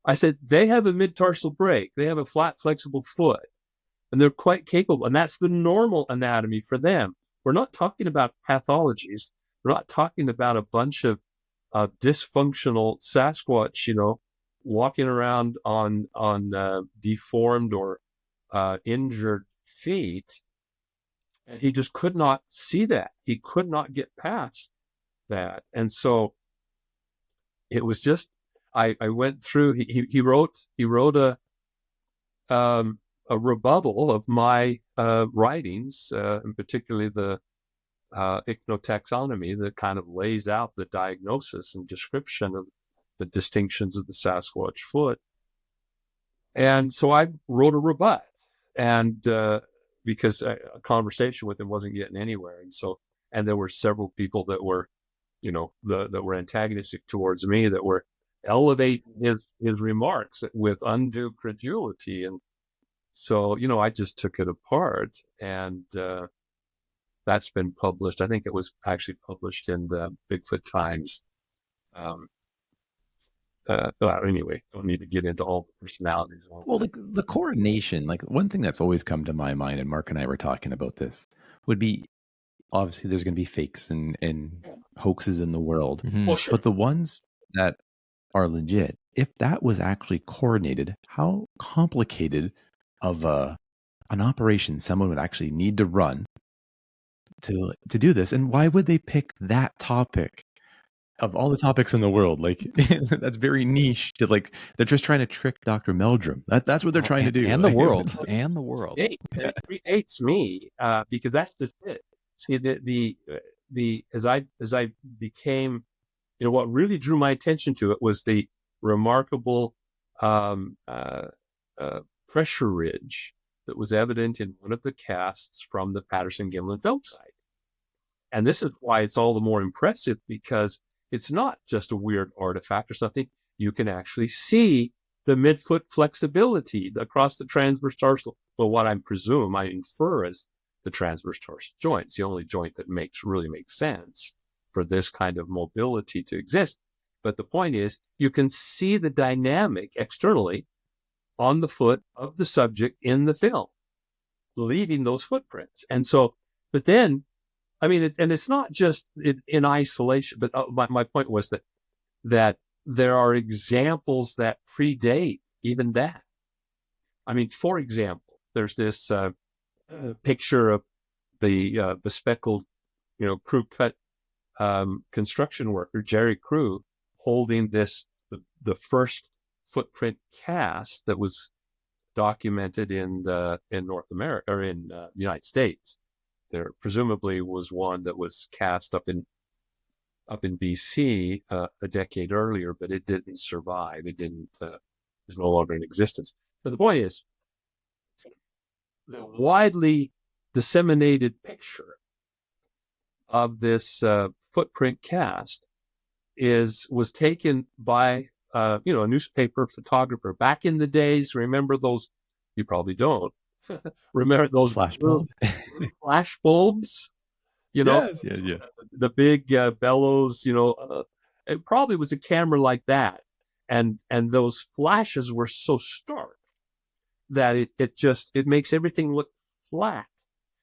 [SPEAKER 1] I said, they have a mid-tarsal break. They have a flat, flexible foot, and they're quite capable. And that's the normal anatomy for them. We're not talking about pathologies. We're not talking about a bunch of dysfunctional Sasquatch, walking around on deformed or injured feet. And he just could not see that. He could not get past that. And so it was just, I went through, he wrote a rebuttal of my writings, and particularly the ichnotaxonomy that kind of lays out the diagnosis and description of the distinctions of the Sasquatch foot. And so I wrote a rebut, and because a conversation with him wasn't getting anywhere. And there were several people that were, that were antagonistic towards me, that were elevating his remarks with undue credulity. And so, I just took it apart, and that's been published. I think it was actually published in the Bigfoot Times. Anyway, don't need to get into all the personalities.
[SPEAKER 2] Well, the coronation, like one thing that's always come to my mind, and Mark and I were talking about this, would be obviously there's going to be fakes and hoaxes in the world.
[SPEAKER 3] Mhm.
[SPEAKER 1] Well, sure.
[SPEAKER 2] But the ones that are legit, if that was actually coordinated, how complicated of an operation someone would actually need to run to do this, and why would they pick that topic of all the topics in the world? Like that's very niche. They're just trying to trick Dr. Meldrum. That's what they're trying to do.
[SPEAKER 3] And the world. And the world.
[SPEAKER 1] It predates me because that's just it. See, as I became, what really drew my attention to it was the remarkable pressure ridge that was evident in one of the casts from the Patterson-Gimlin film site. And this is why it's all the more impressive, because it's not just a weird artifact or something. You can actually see the midfoot flexibility across the transverse tarsal. Well, what I infer is the transverse tarsal joint. It's the only joint that really makes sense for this kind of mobility to exist. But the point is, you can see the dynamic externally on the foot of the subject in the film, leaving those footprints. And so, but then, and it's not just in isolation, but my point was that there are examples that predate even that. For example, there's this picture of the bespectacled, crew cut construction worker, Jerry Crew, holding the first footprint cast that was documented in North America, or in the United States. There presumably was one that was cast up in BC a decade earlier, but it didn't survive. It didn't. Is no longer in existence. But the point is, the widely disseminated picture of this footprint cast was taken by a newspaper photographer back in the days. Remember those? You probably don't. Remember those
[SPEAKER 2] flash
[SPEAKER 1] bulbs?
[SPEAKER 2] Yes.
[SPEAKER 1] The big bellows. It probably was a camera like that, and those flashes were so stark that it makes everything look flat.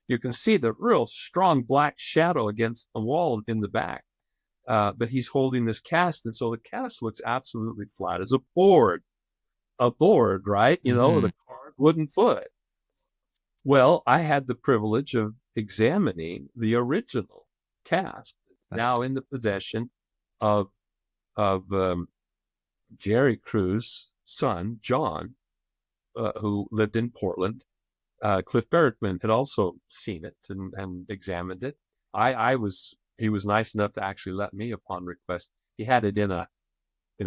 [SPEAKER 1] You can see the real strong black shadow against the wall in the back. But he's holding this cast, and so the cast looks absolutely flat as a board, right? The carved wooden foot. Well, I had the privilege of examining the original cast. now in the possession of Jerry Crew's son, John, who lived in Portland. Cliff Berrickman had also seen it and examined it. He was nice enough to actually let me, upon request. He had it in a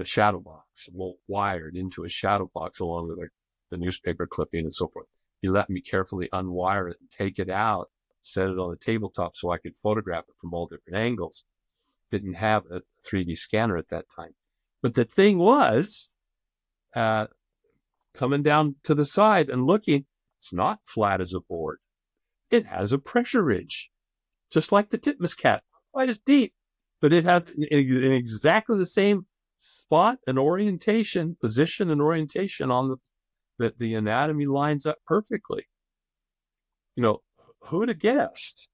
[SPEAKER 1] shadow box, wired into a shadow box along with the newspaper clipping and so forth. He let me carefully unwire it and take it out, set it on the tabletop so I could photograph it from all different angles. Didn't have a 3D scanner at that time. But the thing was, coming down to the side and looking, it's not flat as a board. It has a pressure ridge, just like the titmus cat, quite as deep, but it has in exactly the same spot and orientation, position and orientation on the anatomy lines up perfectly. Who'd have guessed?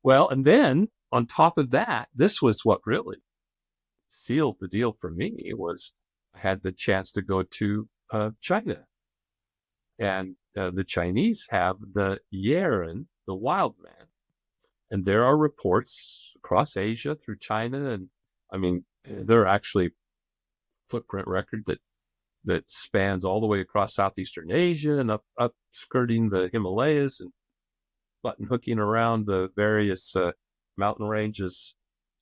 [SPEAKER 1] Well, and then on top of that, this was what really sealed the deal for me. Was I had the chance to go to China, and the Chinese have the Yeren, the wild man, and there are reports across Asia through China, and I mean there are actually footprint record that spans all the way across southeastern Asia and up skirting the Himalayas and button hooking around the various mountain ranges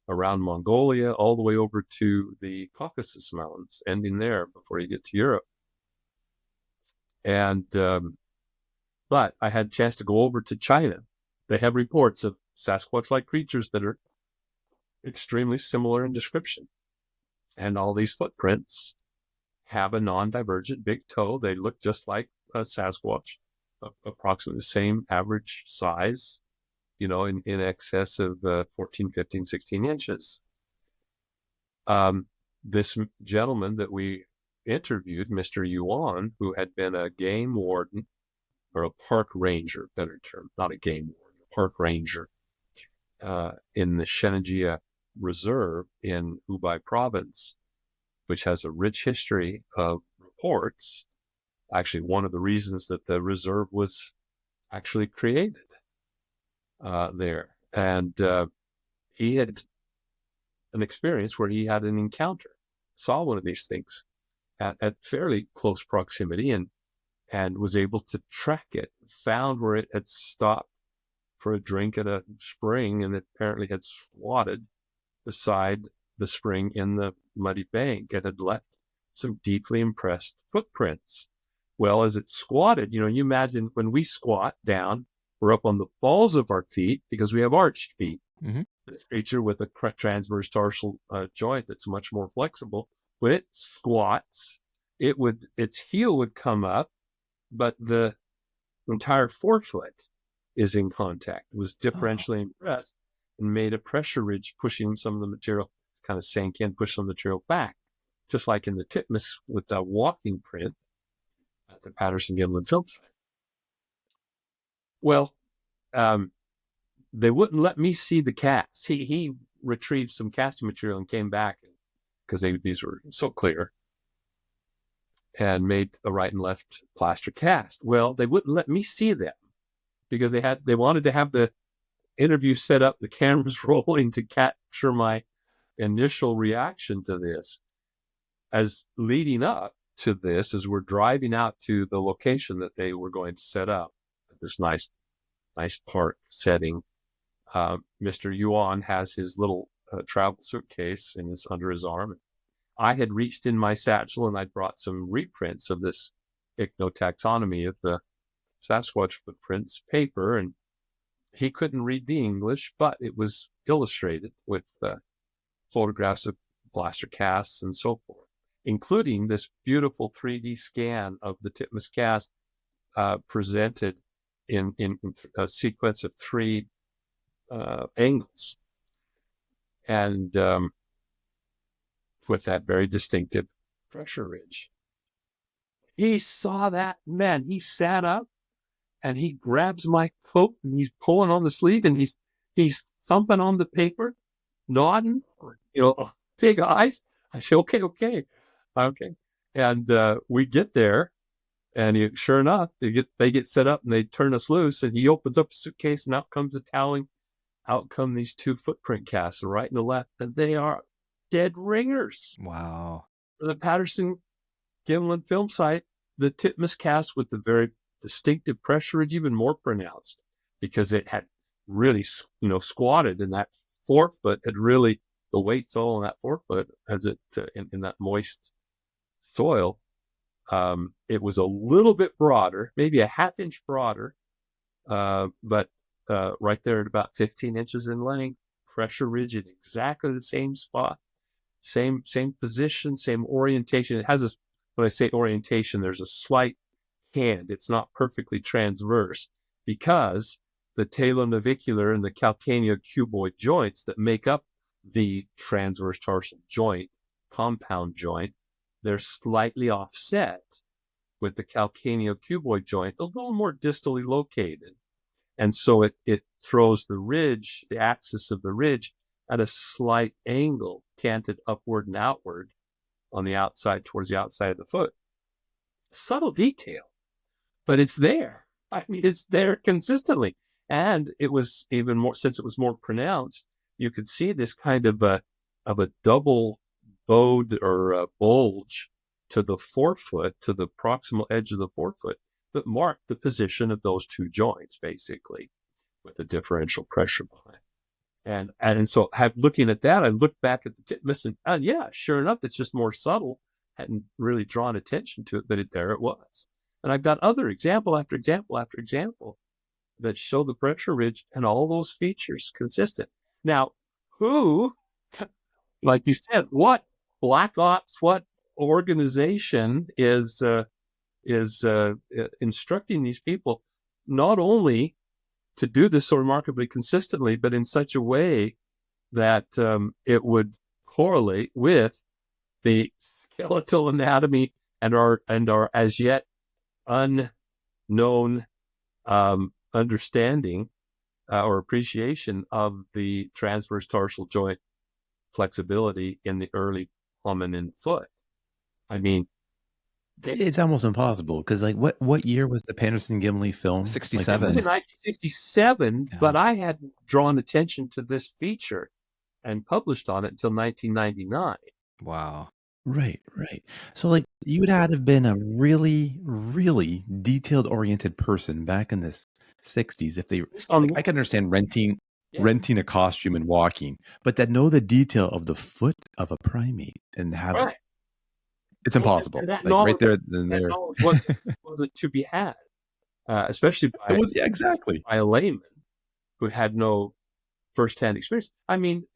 [SPEAKER 1] around Mongolia, all the way over to the Caucasus Mountains, ending there before you get to Europe. And but I had a chance to go over to China. They have reports of Sasquatch-like creatures that are extremely similar in description. And all these footprints have a non-divergent big toe. They look just like a Sasquatch, approximately the same average size, in excess of 14, 15, 16 inches. This gentleman that we interviewed, Mr. Yuan, who had been a game warden, or a park ranger, better term, not a game warden, a park ranger, in the Shenanjia Reserve in Hubei province, which has a rich history of reports. Actually, one of the reasons that the reserve was actually created there. And he had an experience where he had an encounter, saw one of these things at fairly close proximity, and was able to track it, found where it had stopped for a drink at a spring, and it apparently had squatted beside the spring in the muddy bank and had left some deeply impressed footprints. Well, as it squatted, you imagine when we squat down, we're up on the balls of our feet because we have arched feet.
[SPEAKER 3] Mm-hmm.
[SPEAKER 1] This creature with a transverse tarsal joint that's much more flexible, when it squats, its heel would come up, but the entire forefoot is in contact. It was differentially impressed and made a pressure ridge, pushing some of the material, kind of sank in, pushed some of the material back, just like in the titmus with the walking print at the Patterson-Gimlin film site. Well, they wouldn't let me see the cast. He retrieved some casting material and came back because these were so clear, and made a right and left plaster cast. Well, they wouldn't let me see them because they wanted to have the interview set up, the cameras rolling to capture my initial reaction to this. As leading up to this, as we're driving out to the location that they were going to set up, this nice park setting, Mr. Yuan has his little travel suitcase under his arm. I had reached in my satchel and I'd brought some reprints of this ichnotaxonomy of the Sasquatch footprints paper, and he couldn't read the English, but it was illustrated with photographs of plaster casts and so forth, including this beautiful 3D scan of the titmus cast presented in a sequence of 3 angles, and with that very distinctive pressure ridge. He saw that, man, he sat up and he grabs my coat and he's pulling on the sleeve and he's thumping on the paper, nodding, big eyes. I say, okay. And we get there, and sure enough, they get set up and they turn us loose, and he opens up a suitcase and out comes a toweling out come these two footprint casts, the right and the left, and they are dead ringers.
[SPEAKER 3] Wow.
[SPEAKER 1] For the Patterson-Gimlin film site, the titmus cast with the very distinctive pressure ridge even more pronounced because it had really, squatted, and that forefoot had really, the weight's all in that forefoot as it in that moist soil. It was a little bit broader, maybe a half-inch broader, but right there at about 15 inches in length, pressure ridge in exactly the same spot, same position, same orientation. It has this, when I say orientation, there's a slight hand. It's not perfectly transverse because the talonavicular and the calcaneocuboid joints that make up the transverse tarsal joint, compound joint, they're slightly offset with the calcaneocuboid joint, a little more distally located. And so it throws the ridge, the axis of the ridge, at a slight angle, canted upward and outward on the outside, towards the outside of the foot. Subtle detail, but it's there. I mean, it's there consistently. And it was even more, since it was more pronounced, you could see this kind of a double bowed or bulge to the forefoot, to the proximal edge of the forefoot, that marked the position of those two joints, basically, with the differential pressure behind. And so looking at that, I looked back at the titmus, and yeah, sure enough, it's just more subtle. Hadn't really drawn attention to it, but there it was. And I've got other example after example after example that show the pressure ridge and all those features consistent. Now, who, like you said, what black ops, what organization is instructing these people not only to do this so remarkably consistently, but in such a way that it would correlate with the skeletal anatomy and our as yet unknown understanding or appreciation of the transverse tarsal joint flexibility in the early hominin foot. I mean,
[SPEAKER 2] it's almost impossible because, like, what year was the Patterson-Gimlin film?
[SPEAKER 3] 67.
[SPEAKER 1] It was in 1967,
[SPEAKER 3] Yeah.
[SPEAKER 1] but I hadn't drawn attention to this feature and published on it until 1999.
[SPEAKER 3] Wow.
[SPEAKER 2] Right. So, like, you would have been a really, really detailed-oriented person back in the 60s if they. Like, I can understand renting a costume and walking, but to know the detail of the foot of a primate and have
[SPEAKER 1] Right.
[SPEAKER 2] it's impossible.
[SPEAKER 1] And that
[SPEAKER 2] like
[SPEAKER 1] knowledge,
[SPEAKER 2] right there, then there.
[SPEAKER 1] wasn't to be had, especially by,
[SPEAKER 2] exactly
[SPEAKER 1] by a layman who had no firsthand experience. I mean,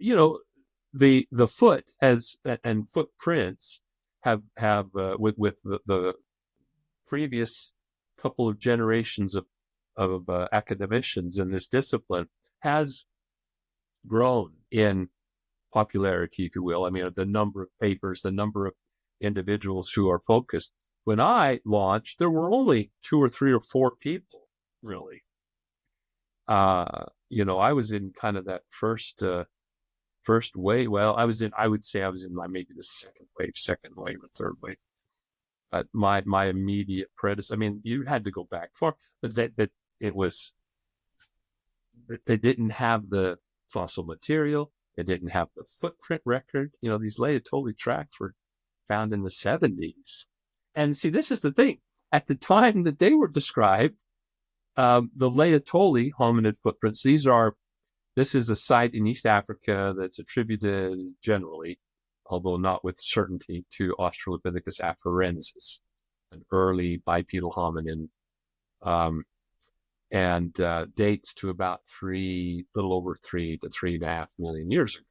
[SPEAKER 1] the foot has and footprints have with the previous couple of generations of academicians in this discipline has grown in popularity, if you will. I mean, the number of papers, the number of individuals who are focused. When I launched, there were only 2 or 3 or 4 people, really. I was in kind of that first wave. Well, I would say I was in maybe the second wave or third wave. But my immediate predecessor, I mean, you had to go back far, but that it was, they didn't have the fossil material. They didn't have the footprint record. These Laetoli tracks were found in the 70s. And see, this is the thing. At the time that they were described, the Laetoli hominid footprints, this is a site in East Africa that's attributed generally, although not with certainty, to Australopithecus afarensis, an early bipedal hominin, and dates to about little over 3 to 3.5 million years ago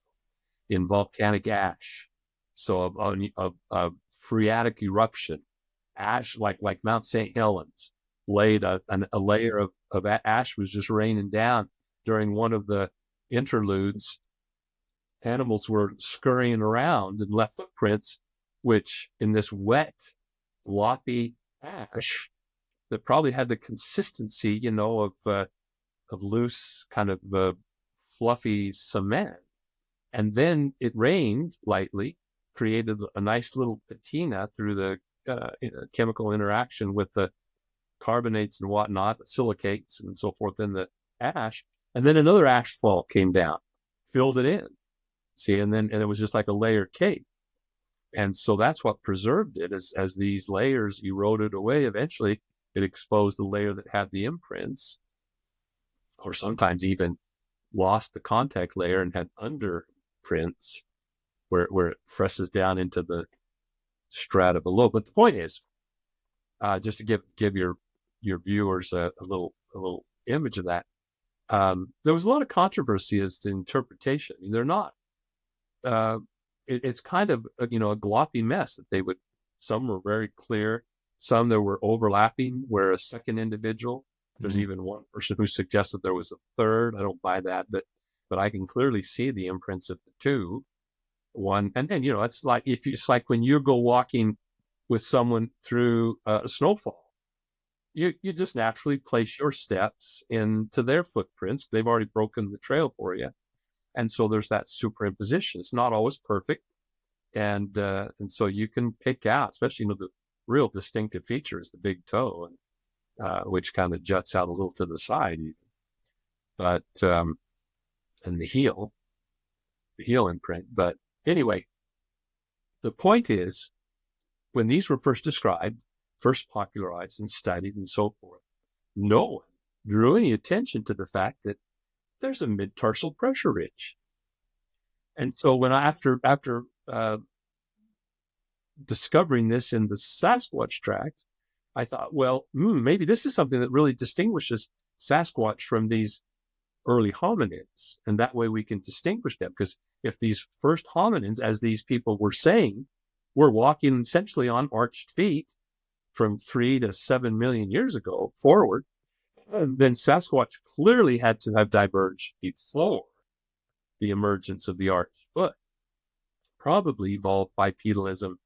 [SPEAKER 1] in volcanic ash. So a phreatic eruption, ash like Mount St. Helens, laid a layer of ash was just raining down during one of the interludes. Animals were scurrying around and left footprints, which in this wet, loppy ash that probably had the consistency, of loose kind of fluffy cement. And then it rained lightly, created a nice little patina through the chemical interaction with the carbonates and whatnot, the silicates and so forth in the ash. And then another asphalt came down, filled it in. See, and it was just like a layered cake. And so that's what preserved it. As these layers eroded away, eventually it exposed the layer that had the imprints, or sometimes even lost the contact layer and had underprints where it presses down into the strata below. But the point is, just to give your viewers a little image of that, there was a lot of controversy as to interpretation. I mean, they're not. It's kind of a gloppy mess that they would. Some were very clear. Some there were overlapping, where a second individual. There's even one person who suggested there was a third. I don't buy that, but I can clearly see the imprints of the two. One, and then it's like it's like when you go walking with someone through a snowfall, you just naturally place your steps into their footprints. They've already broken the trail for you. And so there's that superimposition. It's not always perfect. And so you can pick out, especially, the real distinctive feature is the big toe, and which kind of juts out a little to the side even. But, and the heel imprint. But anyway, the point is, when these were first described, first popularized and studied and so forth, no one drew any attention to the fact that there's a mid-tarsal pressure ridge. And so when after discovering this in the Sasquatch tract, I thought, well, maybe this is something that really distinguishes Sasquatch from these early hominids. And that way we can distinguish them. Because if these first hominids, as these people were saying, were walking essentially on arched feet from 3 to 7 million years ago forward, then Sasquatch clearly had to have diverged before the emergence of the arched foot. Probably evolved bipedalism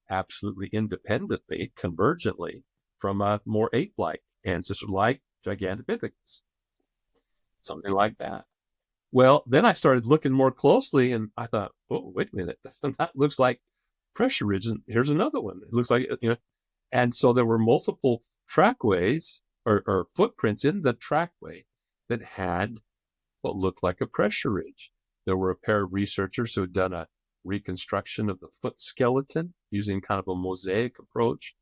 [SPEAKER 1] absolutely independently, convergently, from a more ape-like ancestor like Gigantopithecus. Something like that. Well, then I started looking more closely, and I thought, oh, wait a minute, that looks like pressure ridge. And here's another one. It looks like, and so there were multiple trackways or footprints in the trackway that had what looked like a pressure ridge. There were a pair of researchers who had done a reconstruction of the foot skeleton using kind of a mosaic approach.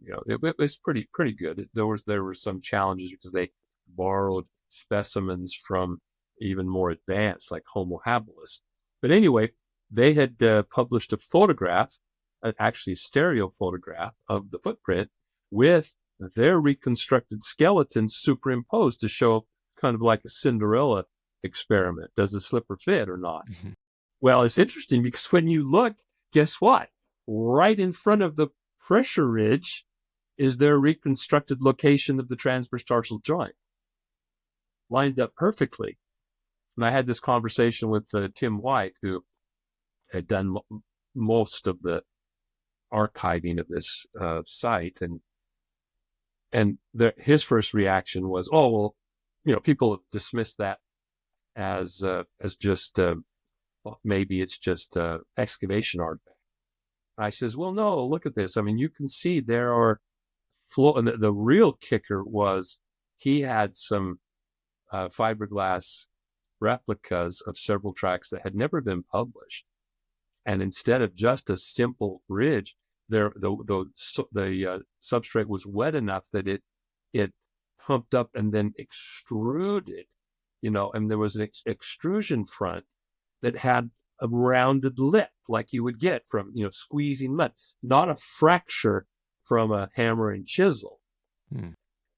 [SPEAKER 1] It was pretty good. There were some challenges because they borrowed specimens from even more advanced, like Homo habilis. But anyway, they had published a photograph, actually a stereo photograph of the footprint with their reconstructed skeleton superimposed to show kind of like a Cinderella experiment. Does the slipper fit or not? Mm-hmm. Well, it's interesting because when you look, guess what? Right in front of the pressure ridge is their reconstructed location of the transverse tarsal joint. Lined up perfectly. And I had this conversation with Tim White, who had done most of the archiving of this site, and his first reaction was, "Oh, well, people have dismissed that as just maybe it's just excavation artifact." I says, "Well, no, look at this. I mean, you can see there are and the real kicker was he had some fiberglass replicas of several tracks that had never been published, and instead of just a simple ridge, the substrate was wet enough that it pumped up and then extruded, and there was an extrusion front that had a rounded lip like you would get from squeezing mud, not a fracture from a hammer and chisel.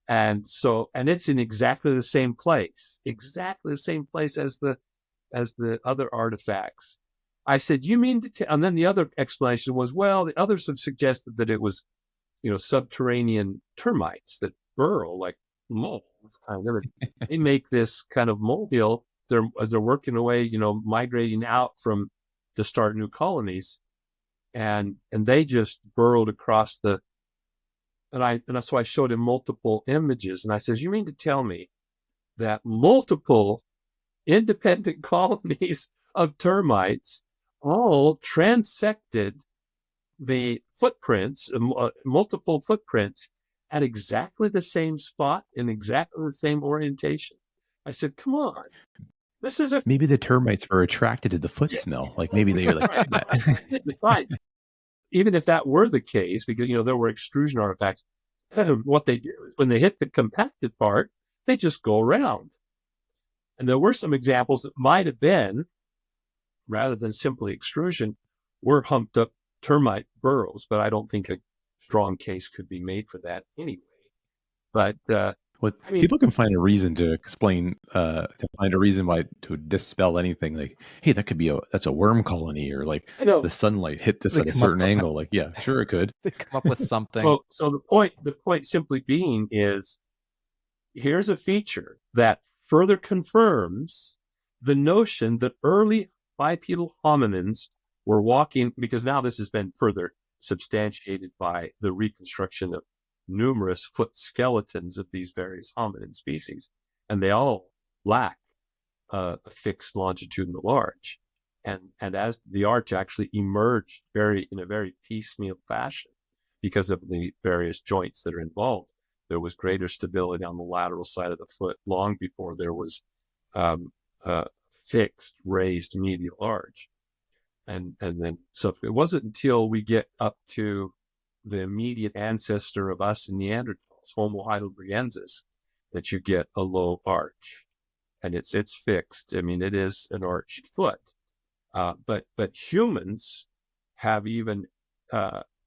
[SPEAKER 1] And it's in exactly the same place as the other artifacts. I said, you mean to and then the other explanation was, well, the others have suggested that it was, subterranean termites that burrow like moles. They make this kind of molehill as they're working away, migrating out to start new colonies. And they just burrowed across so I showed him multiple images, and I says, you mean to tell me that multiple independent colonies of termites all transected the footprints, multiple footprints, at exactly the same spot in exactly the same orientation? I said, come on, this is a
[SPEAKER 2] Maybe the termites are attracted to the foot smell. Like maybe they are like
[SPEAKER 1] fine. Even if that were the case, because there were extrusion artifacts, what they do is when they hit the compacted part, they just go around. And there were some examples that might have been, rather than simply extrusion, were humped up termite burrows, but I don't think a strong case could be made for that anyway. But
[SPEAKER 2] people can find a reason to explain, to find a reason why to dispel anything. Like, hey, that's a worm colony, or like the sunlight hit this at a certain angle. Like, yeah, sure, it could.
[SPEAKER 3] They come up with something.
[SPEAKER 1] So the point simply being is, here's a feature that further confirms the notion that early bipedal hominins were walking, because now this has been further substantiated by the reconstruction of numerous foot skeletons of these various hominid species, and they all lack a fixed longitudinal arch. And as the arch actually emerged in a very piecemeal fashion because of the various joints that are involved, there was greater stability on the lateral side of the foot long before there was fixed, raised medial arch. And then, so it wasn't until we get up to the immediate ancestor of us and Neanderthals, Homo heidelbergensis, that you get a low arch. And it's fixed. I mean, it is an arched foot. But humans have even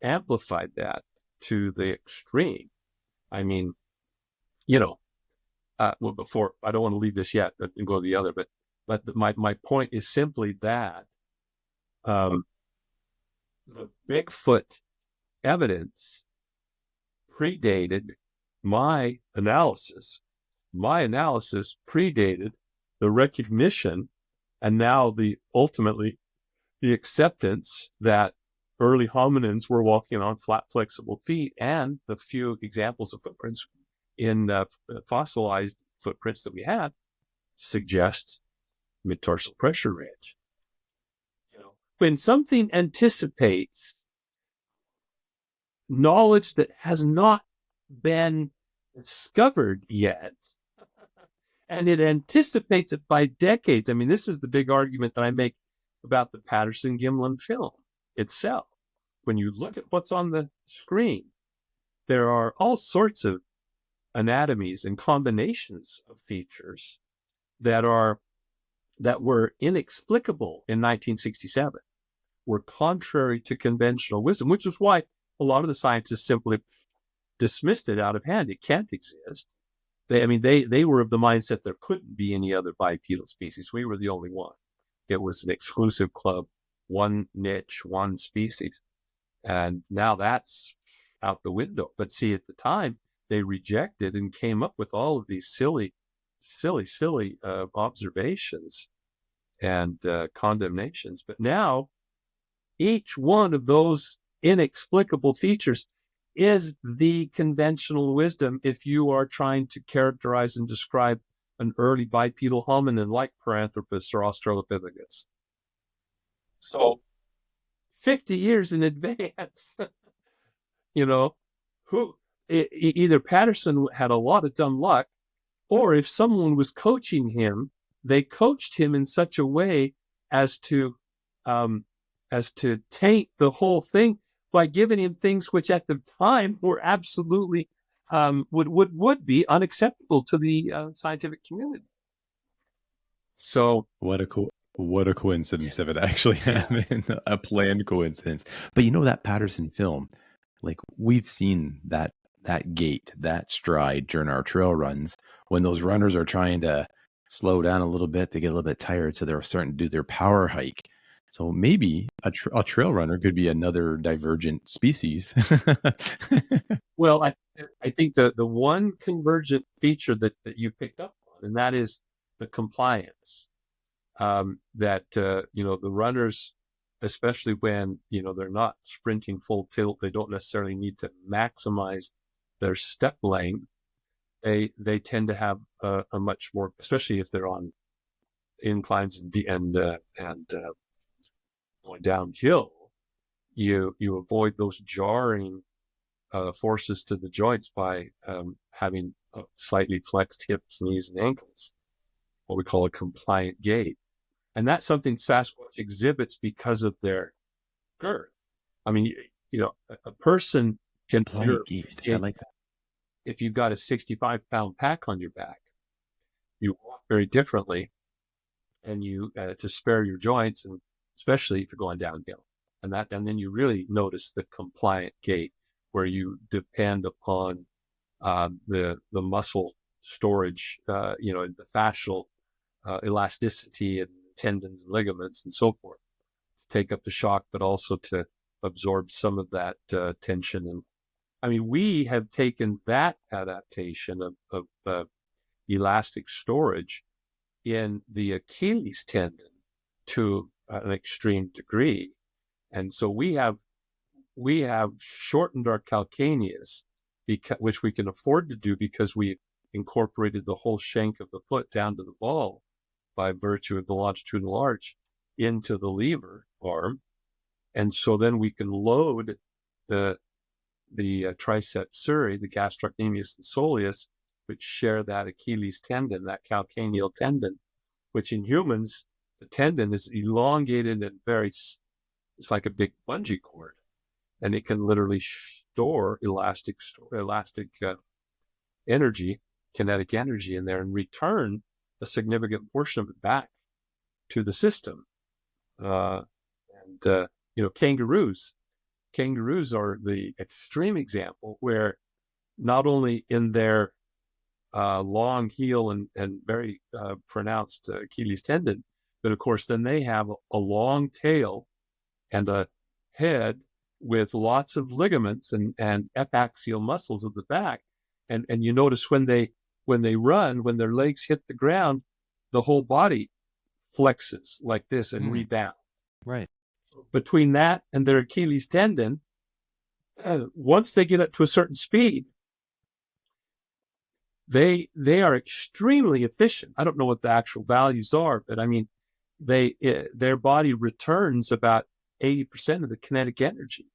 [SPEAKER 1] amplified that to the extreme. I mean, before, I don't want to leave this yet and go to the other, but my point is simply that the Bigfoot evidence predated my analysis. My analysis predated the recognition and now ultimately the acceptance that early hominins were walking on flat, flexible feet, and the few examples of footprints in fossilized footprints that we had suggest mid-tarsal pressure ridge. When something anticipates knowledge that has not been discovered yet, and it anticipates it by decades. I mean, this is the big argument that I make about the Patterson-Gimlin film itself. When you look at what's on the screen, there are all sorts of anatomies and combinations of features that were inexplicable in 1967, were contrary to conventional wisdom, which is why a lot of the scientists simply dismissed it out of hand. It can't exist. They were of the mindset there couldn't be any other bipedal species. We were the only one. It was an exclusive club, one niche, one species. And now that's out the window. But see, at the time, they rejected and came up with all of these silly observations and condemnations. But now, each one of those inexplicable features is the conventional wisdom if you are trying to characterize and describe an early bipedal hominin like Paranthropus or Australopithecus. So 50 years in advance, either Patterson had a lot of dumb luck, or if someone was coaching him, they coached him in such a way as to taint the whole thing by giving him things which at the time were absolutely would be unacceptable to the scientific community. So
[SPEAKER 2] what a coincidence if it actually happened, a planned coincidence. But that Patterson film, like we've seen that gait, that stride during our trail runs when those runners are trying to slow down a little bit, they get a little bit tired, so they're starting to do their power hike. So maybe a trail runner could be another divergent species.
[SPEAKER 1] Well, I think the one convergent feature that you picked up on, and that is the compliance. The runners, especially when they're not sprinting full tilt, they don't necessarily need to maximize their step length. They tend to have a much more, especially if they're on inclines and going downhill, you avoid those jarring forces to the joints by having slightly flexed hips, knees, and ankles. what we call a compliant gait. And that's something Sasquatch exhibits because of their girth. I mean, a person can,
[SPEAKER 2] Compliant gait. I like that.
[SPEAKER 1] if you've got a 65-pound pack on your back, you walk very differently, and you to spare your joints, and especially if you're going downhill. And then you really notice the compliant gait, where you depend upon the muscle storage, the fascial elasticity and tendons and ligaments and so forth, to take up the shock, but also to absorb some of that tension. And I mean, we have taken that adaptation of elastic storage in the Achilles tendon to an extreme degree. And so we have shortened our calcaneus, which we can afford to do because we incorporated the whole shank of the foot down to the ball by virtue of the longitudinal arch into the lever arm. And so then we can load the triceps suri, the gastrocnemius and soleus, which share that Achilles tendon, that calcaneal tendon, which in humans, the tendon is elongated and it's like a big bungee cord, and it can literally store elastic energy, kinetic energy in there, and return a significant portion of it back to the system. Kangaroos are the extreme example, where not only in their long heel and very pronounced Achilles tendon, but of course then they have a long tail and a head with lots of ligaments and epaxial muscles of the back. And you notice when they run, when their legs hit the ground, the whole body flexes like this and rebounds.
[SPEAKER 3] Right.
[SPEAKER 1] Between that and their Achilles tendon, once they get up to a certain speed, they are extremely efficient. I don't know what the actual values are, but I mean, their body returns about 80% of the kinetic energy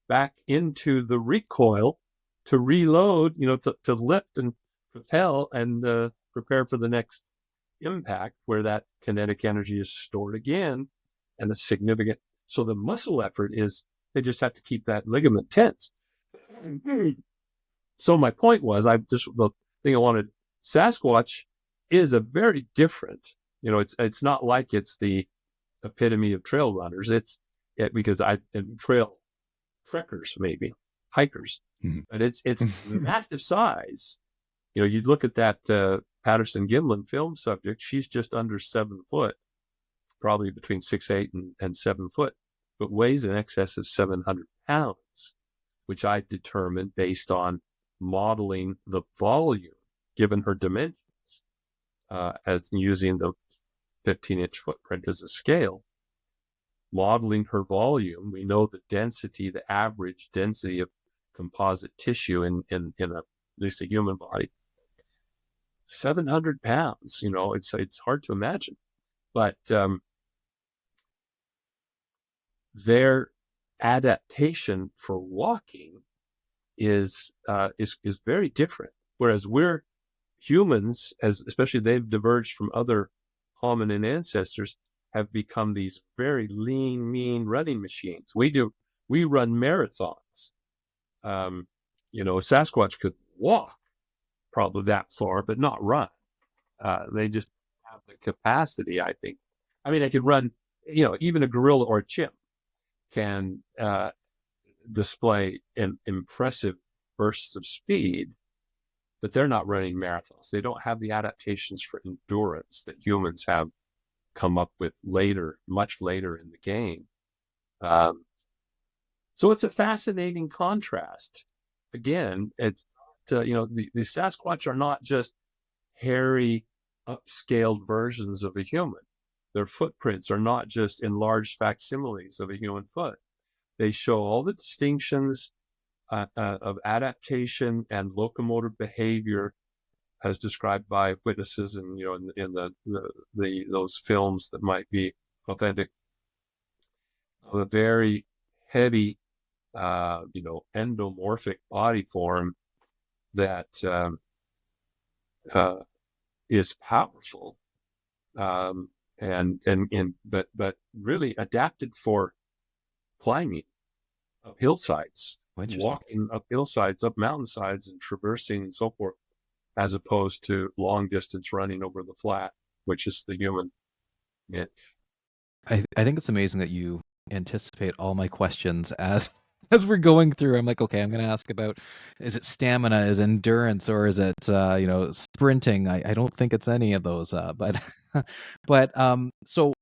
[SPEAKER 1] back into the recoil to reload, to lift and propel and prepare for the next impact, where that kinetic energy is stored again, and so the muscle effort is, they just have to keep that ligament tense. So my point was, the thing I wanted, Sasquatch is a very different, it's not like it's the epitome of trail runners. Because trail trekkers, maybe hikers, but it's massive size. You'd look at that Patterson-Gimlin film subject. She's just under 7 foot, probably between 6'8" and 7 foot, but weighs in excess of 700 pounds, which I determined based on modeling the volume given her dimensions, as using the 15-inch footprint as a scale. Modeling her volume, we know the density, the average density of composite tissue in at least a human body, 700 pounds. It's hard to imagine, but their adaptation for walking is very different. Whereas we're humans, especially they've diverged from other hominin ancestors, have become these very lean, mean running machines. We run marathons. Sasquatch could walk probably that far, but not run. They just have the capacity, I think. I mean, they could run, even a gorilla or a chimp can display an impressive bursts of speed, but they're not running marathons. They don't have the adaptations for endurance that humans have come up with much later in the game. So it's a fascinating contrast. Again, it's the Sasquatch are not just hairy, upscaled versions of a human. Their footprints are not just enlarged facsimiles of a human foot. They show all the distinctions of adaptation and locomotor behavior as described by witnesses and, in those films that might be authentic. A very heavy, endomorphic body form that is powerful but really adapted for climbing up hillsides, walking up hillsides, up mountainsides, and traversing and so forth, as opposed to long distance running over the flat, which is the human niche.
[SPEAKER 3] I think it's amazing that you anticipate all my questions as we're going through. I'm like, okay, I'm going to ask about, is it stamina, is it endurance, or is it sprinting? I don't think it's any of those. But so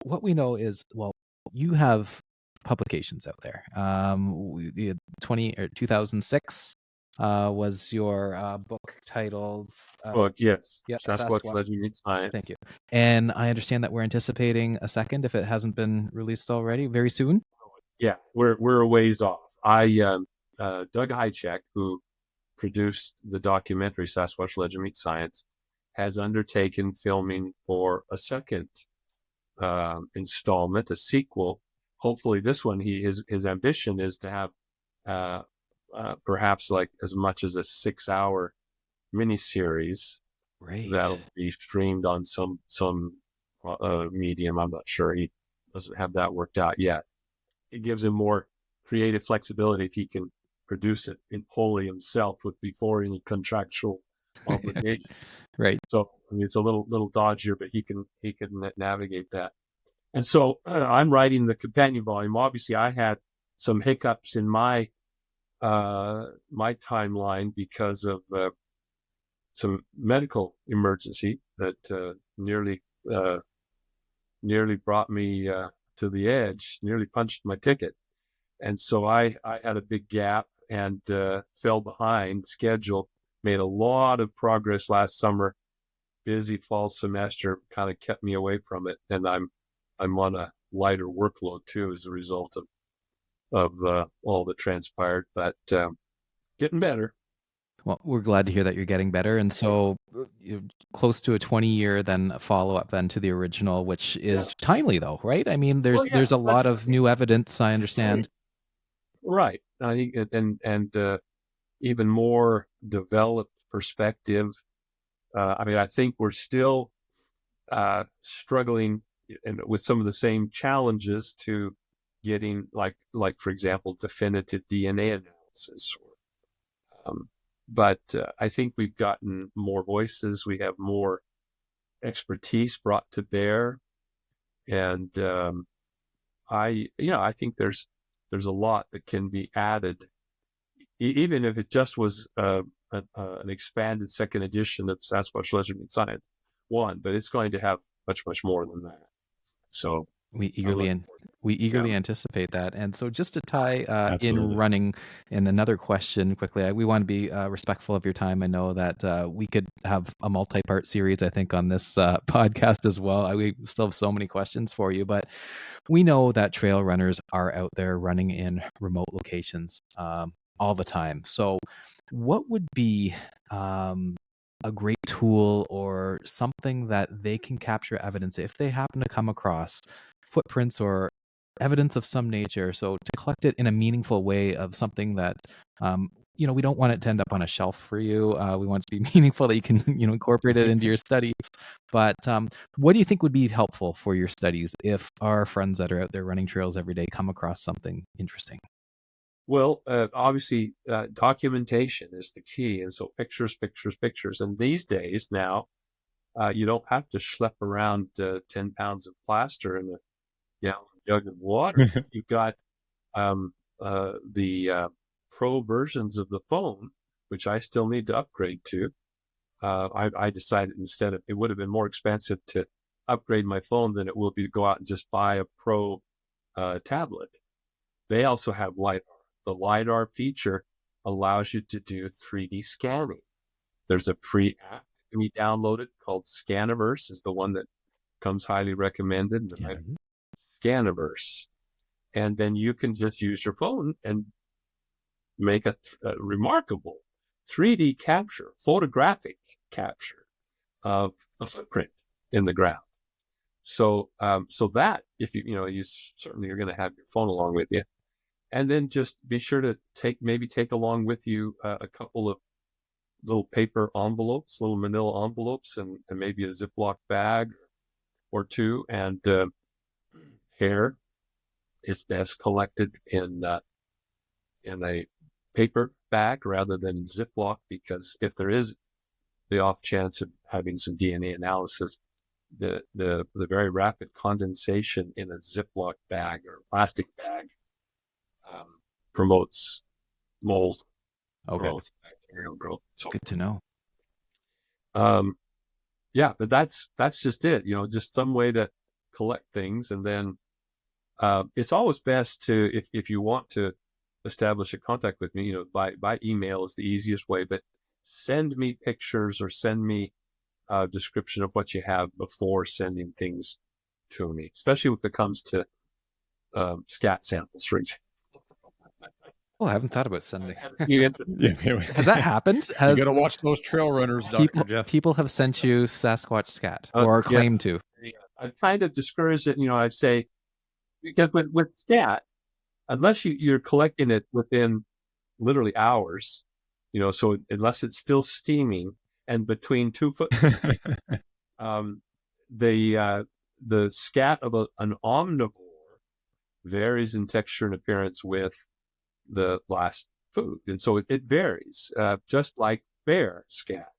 [SPEAKER 3] what we know is, well, you have publications out there. 2006 was your book titled
[SPEAKER 1] Yes,
[SPEAKER 3] yeah,
[SPEAKER 1] Sasquatch Legend Meets Science.
[SPEAKER 3] Thank you. And I understand that we're anticipating a second, if it hasn't been released already, very soon.
[SPEAKER 1] Yeah, we're a ways off. Doug Hychek, who produced the documentary Sasquatch Legend Meets Science, has undertaken filming for a second installment, a sequel. Hopefully, this one, his ambition is to have perhaps like as much as a 6-hour miniseries that'll be streamed on some medium. I'm not sure. He doesn't have that worked out yet. It gives him more creative flexibility if he can produce it wholly himself before any contractual obligation.
[SPEAKER 3] Right.
[SPEAKER 1] So I mean, it's a little dodgier, but he can navigate that. And so I'm writing the companion volume. Obviously, I had some hiccups in my timeline because of some medical emergency that nearly brought me to the edge, nearly punched my ticket. And so I had a big gap and fell behind schedule, made a lot of progress last summer. Busy fall semester kind of kept me away from it. And I'm on a lighter workload too as a result of all that transpired, but getting better.
[SPEAKER 3] Well, we're glad to hear that you're getting better. And so close to a 20-year then follow-up then to the original, which is timely though, right? I mean, there's a lot of new evidence, I understand.
[SPEAKER 1] Right. I think and even more developed perspective. I mean, I think we're still struggling with some of the same challenges to getting like for example, definitive DNA analysis. But I think we've gotten more voices. We have more expertise brought to bear, and I think there's a lot that can be added, even if it just was an expanded second edition of Sasquatch Legend Meets Science 1, but it's going to have much more than that. So
[SPEAKER 3] we eagerly anticipate that. And so just to tie in running in another question quickly, we want to be respectful of your time. I know that we could have a multi-part series, I think, on this podcast as well. We still have so many questions for you, but we know that trail runners are out there running in remote locations all the time. So what would be a great tool or something that they can capture evidence if they happen to come across footprints or evidence of some nature? So to collect it in a meaningful way of something that, we don't want it to end up on a shelf for you. We want it to be meaningful that you can, incorporate it into your studies. But what do you think would be helpful for your studies if our friends that are out there running trails every day come across something interesting?
[SPEAKER 1] Well, obviously, documentation is the key. And so pictures. And these days now, you don't have to schlep around 10 pounds of plaster and a gallon jug of water. You've got the pro versions of the phone, which I still need to upgrade to. I decided instead it would have been more expensive to upgrade my phone than it will be to go out and just buy a pro tablet. They also have LiDAR. The LiDAR feature allows you to do 3D scanning. There's a free app that can be downloaded called Scaniverse, is the one that comes highly recommended. Scaniverse. And then you can just use your phone and make a remarkable 3D capture, photographic capture of a footprint in the ground. So that if you certainly are going to have your phone along with you. And then just be sure to take along with you a couple of little paper envelopes, little manila envelopes, and maybe a Ziploc bag, or two, and hair is best collected in a paper bag rather than Ziploc, because if there is the off chance of having some DNA analysis, the very rapid condensation in a Ziploc bag or plastic bag promotes mold growth, bacterial growth. So
[SPEAKER 3] Good to know.
[SPEAKER 1] yeah, but that's just it. Just some way to collect things, and then it's always best to, if you want to establish a contact with me, by email is the easiest way. But send me pictures or send me a description of what you have before sending things to me, especially when it comes to scat samples, for example.
[SPEAKER 3] Well, I haven't thought about sending.
[SPEAKER 2] Has
[SPEAKER 3] that happened?
[SPEAKER 2] You got to watch those trail runners, Dr. Jeff.
[SPEAKER 3] People have sent you Sasquatch scat or claim to.
[SPEAKER 1] I've kind of discouraged it. I'd say, because with scat, unless you're collecting it within literally hours, so unless it's still steaming and between 2 foot, the scat of an omnivore varies in texture and appearance with the last food. And so it varies, just like bear scat.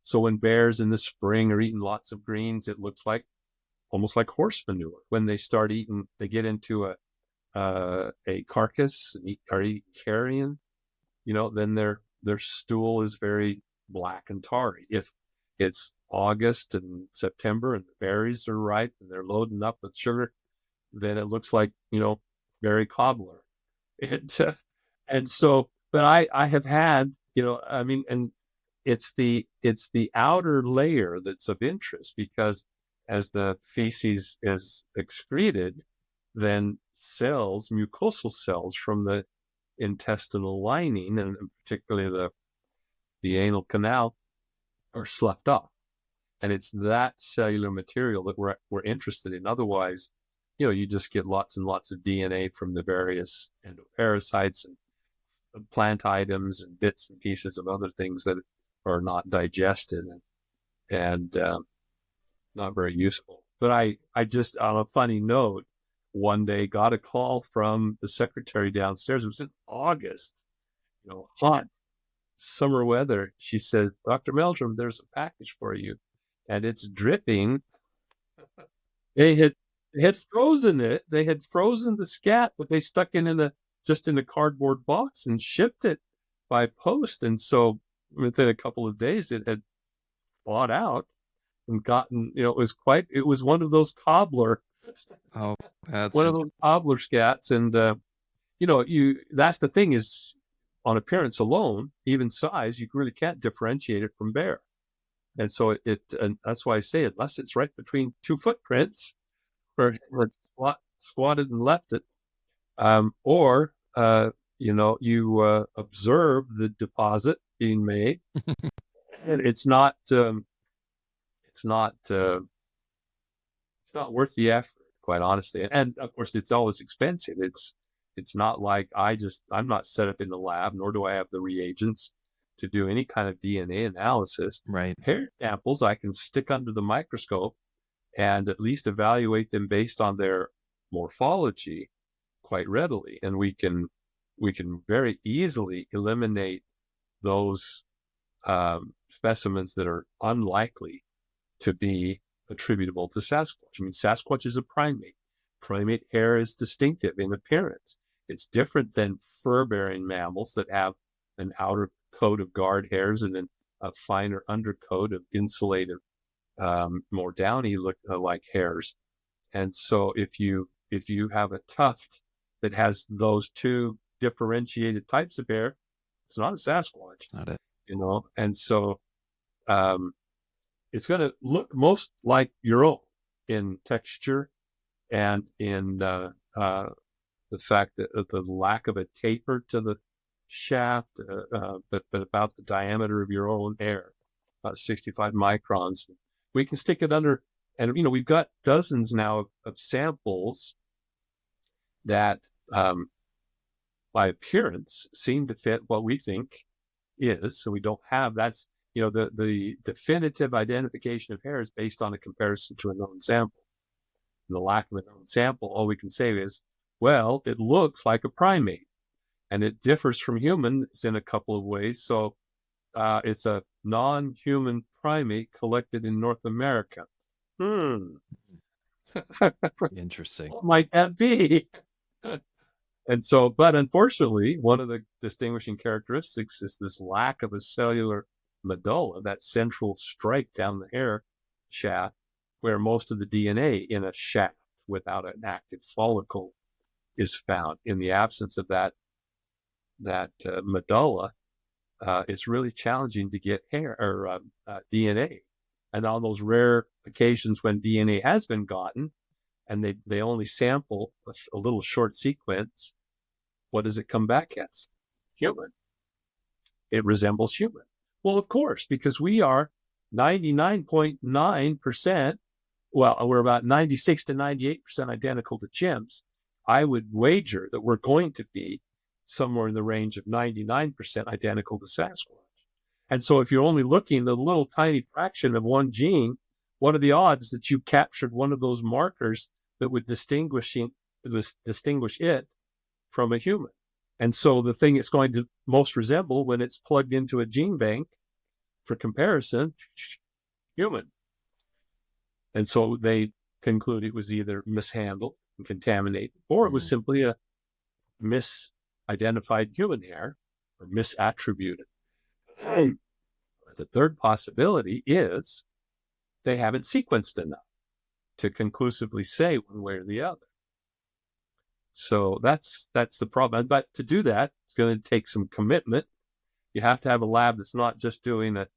[SPEAKER 1] So when bears in the spring are eating lots of greens, it looks almost like horse manure. When they start eating, they get into a carcass and are eating carrion, then their stool is very black and tarry. If it's August and September and the berries are ripe and they're loading up with sugar, then it looks like, berry cobbler. And so, but I have had, and it's the outer layer that's of interest, because as the feces is excreted, then mucosal cells from the intestinal lining, and particularly the anal canal, are sloughed off. And it's that cellular material that we're interested in. Otherwise, you just get lots and lots of DNA from the various endoparasites and plant items and bits and pieces of other things that are not digested and not very useful. But I just, on a funny note, one day got a call from the secretary downstairs. It was in August, hot summer weather. She says, "Dr. Meldrum, there's a package for you." And it's dripping. They had frozen it. They had frozen the scat, but they stuck it just in a cardboard box and shipped it by post. And so within a couple of days, it had bought out and gotten, it was one of those cobbler.
[SPEAKER 3] Oh, that's
[SPEAKER 1] one of those cobbler scats. And, that's the thing is, on appearance alone, even size, you really can't differentiate it from bear. And so and that's why I say, unless it's right between 2 footprints where squatted and left it, or you observe the deposit being made, and it's not worth the effort, quite honestly. And of course, it's always expensive. It's not like I'm not set up in the lab, nor do I have the reagents to do any kind of DNA analysis.
[SPEAKER 3] Right.
[SPEAKER 1] Hair samples I can stick under the microscope and at least evaluate them based on their morphology quite readily. And we can very easily eliminate those specimens that are unlikely to be attributable to Sasquatch. I mean, Sasquatch is a primate. Primate hair is distinctive in appearance. It's different than fur-bearing mammals that have an outer coat of guard hairs and then a finer undercoat of insulative, more downy like hairs. And so if you have a tuft that has those two differentiated types of hair, it's not a Sasquatch.
[SPEAKER 3] It's not it.
[SPEAKER 1] And so it's going to look most like your own in texture and in the fact that the lack of a taper to the shaft, but about the diameter of your own hair, about 65 microns. We can stick it under, and we've got dozens now of samples that by appearance seem to fit what we think is. So we don't have, the definitive identification of hair is based on a comparison to a known sample. the lack of a known sample, all we can say is, well, it looks like a primate, and it differs from humans in a couple of ways. So it's a non-human primate collected in North America.
[SPEAKER 3] Interesting.
[SPEAKER 1] What might that be? And so, but unfortunately, one of the distinguishing characteristics is this lack of a cellular medulla, that central stripe down the hair shaft, where most of the DNA in a shaft without an active follicle is found. In the absence of that medulla, it's really challenging to get hair or DNA. And on those rare occasions when DNA has been gotten, and they only sample a little short sequence, what does it come back as? Human. It resembles human. Well, of course, because we are 99.9%, well, we're about 96 to 98% identical to chimps. I would wager that we're going to be somewhere in the range of 99% identical to Sasquatch. And so if you're only looking at the little tiny fraction of one gene, what are the odds that you captured one of those markers that would distinguish it from a human? And so the thing it's going to most resemble when it's plugged into a gene bank for comparison, human. And so they conclude it was either mishandled and contaminated, or it was simply a misidentified human hair or misattributed. The third possibility is they haven't sequenced enough to conclusively say one way or the other. So that's the problem. But to do that, it's going to take some commitment. You have to have a lab that's not just doing a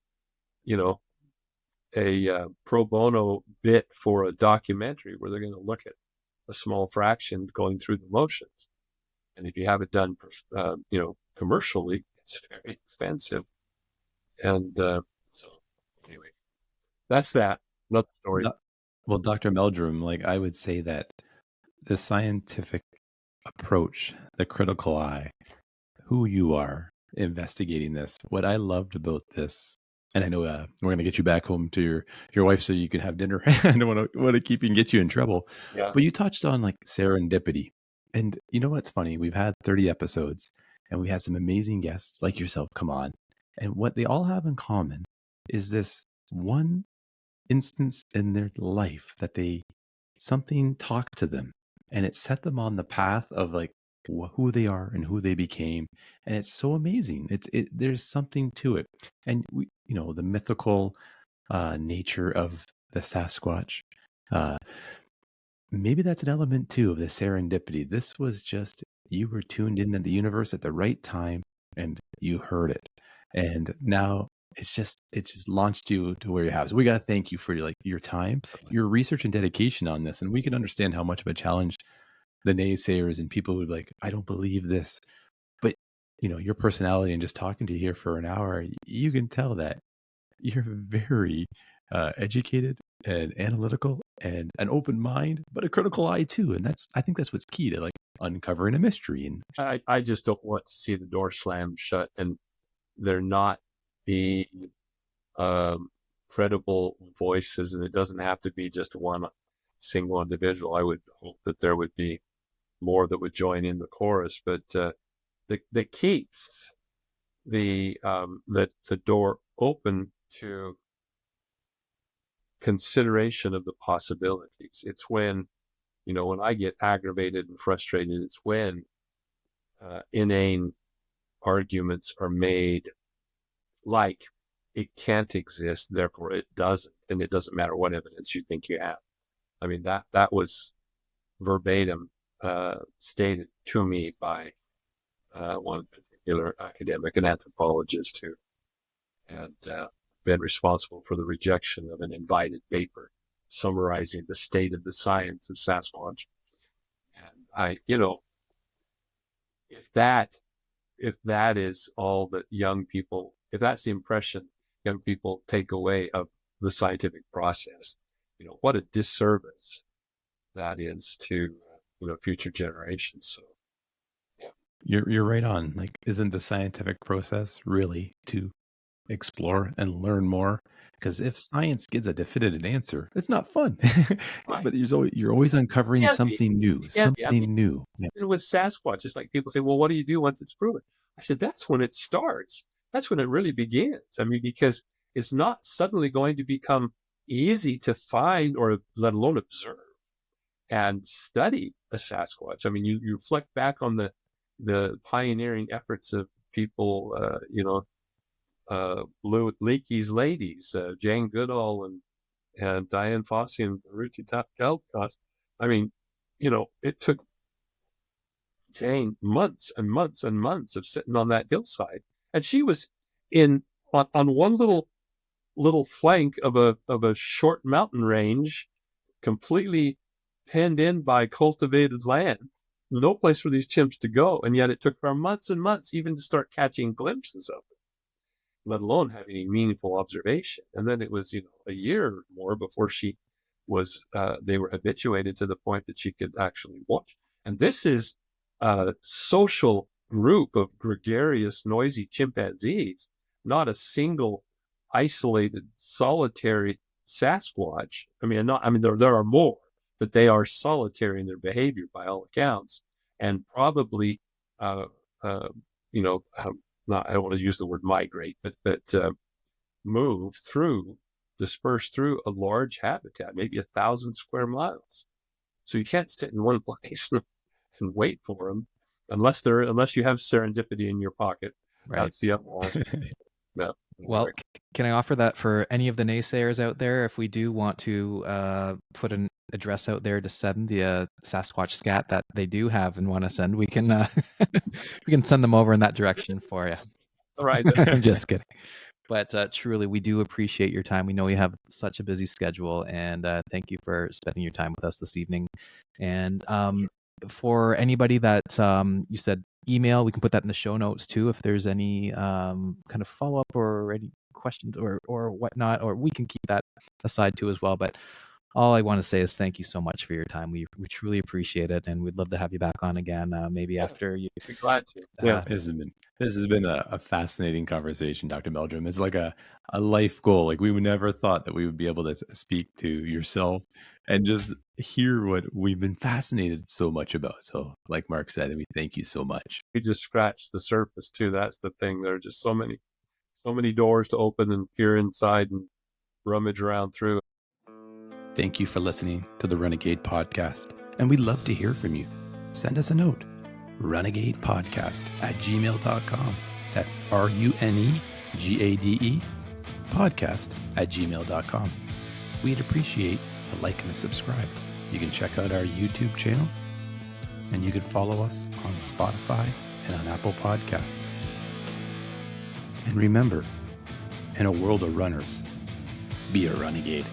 [SPEAKER 1] pro bono bit for a documentary where they're going to look at a small fraction going through the motions. And if you have it done, commercially, it's very expensive. And so anyway, that's that. Another story.
[SPEAKER 2] Well, Dr. Meldrum, I would say that the scientific approach, the critical eye, who you are investigating this, what I loved about this, and I know we're going to get you back home to your wife so you can have dinner. I don't want to keep you and get you in trouble.
[SPEAKER 1] Yeah.
[SPEAKER 2] But you touched on serendipity. And you know what's funny? We've had 30 episodes and we had some amazing guests like yourself come on. And what they all have in common is this one instance in their life that something talked to them and it set them on the path of who they are and who they became. And it's so amazing. There's something to it. And the mythical nature of the Sasquatch, maybe that's an element too of the serendipity. This was just, you were tuned into the universe at the right time and you heard it. And now it's just launched you to where you have. So we got to thank you for your time, your research and dedication on this. And we can understand how much of a challenge the naysayers and people would I don't believe this. But, your personality and just talking to you here for an hour, you can tell that you're very educated and analytical and an open mind, but a critical eye too. And I think that's what's key to uncovering a mystery. And
[SPEAKER 1] I just don't want to see the door slammed shut and there not be credible voices, and it doesn't have to be just one single individual. I would hope that there would be more that would join in the chorus, but that keeps the door open to consideration of the possibilities. It's when I get aggravated and frustrated, it's when inane arguments are made like it can't exist, therefore it doesn't, and it doesn't matter what evidence you think you have. I mean, that was verbatim stated to me by one particular academic, an anthropologist who had been responsible for the rejection of an invited paper summarizing the state of the science of Sasquatch. And if that is all that young people, if that's the impression young people take away of the scientific process, what a disservice that is to future generations. So yeah,
[SPEAKER 2] you're right on. Isn't the scientific process really to explore and learn more Because if science gives a definitive answer, it's not fun.
[SPEAKER 1] Right.
[SPEAKER 2] But you're always uncovering
[SPEAKER 1] Can't be.
[SPEAKER 2] something new,
[SPEAKER 1] Can't be. I mean,
[SPEAKER 2] something new. Yeah.
[SPEAKER 1] with Sasquatch, it's like people say, well, what do you do once it's proven? I said, that's when it starts. That's when it really begins. I mean, because it's not suddenly going to become easy to find or let alone observe and study a Sasquatch. I mean, you reflect back on the pioneering efforts of people, Leakey's ladies, Jane Goodall and Diane Fossey and Ruchi Talcott. I mean, it took Jane months and months and months of sitting on that hillside, and she was on one little flank of a short mountain range, completely penned in by cultivated land, no place for these chimps to go, and yet it took her months and months even to start catching glimpses of it, let alone having any meaningful observation. And then it was a year or more before they were habituated to the point that she could actually watch. And this is a social group of gregarious, noisy chimpanzees, not a single isolated, solitary Sasquatch. I mean, there are more, but they are solitary in their behavior by all accounts, and probably, I don't want to use the word migrate, but disperse through a large habitat, maybe 1,000 square miles. So you can't sit in one place and wait for them unless you have serendipity in your pocket.
[SPEAKER 3] Right.
[SPEAKER 1] That's the other. No.
[SPEAKER 3] Well, can I offer that for any of the naysayers out there? If we do want to put an address out there to send the Sasquatch scat that they do have and want to send, we can we can send them over in that direction for you.
[SPEAKER 1] All right.
[SPEAKER 3] I'm just kidding. But truly, we do appreciate your time. We know you have such a busy schedule, and thank you for spending your time with us this evening. And for anybody that you said email, we can put that in the show notes too. If there's any kind of follow up or any questions or whatnot, or we can keep that aside too as well. But all I want to say is thank you so much for your time. We truly appreciate it, and we'd love to have you back on again. Maybe after you.
[SPEAKER 1] Be glad to.
[SPEAKER 2] This has been a fascinating conversation, Dr. Meldrum. It's like a life goal. Like we would never thought that we would be able to speak to yourself and just hear what we've been fascinated so much about. So, like Mark said, we thank you so much.
[SPEAKER 1] We just scratched the surface too. That's the thing. There are just so many doors to open and peer inside and rummage around through.
[SPEAKER 2] Thank you for listening to the Renegade Podcast, and we'd love to hear from you. Send us a note, runegadepodcast@gmail.com. That's RUNEGADE podcast@gmail.com. We'd appreciate a like and a subscribe. You can check out our YouTube channel, and you can follow us on Spotify and on Apple Podcasts. And remember, in a world of runners, be a renegade.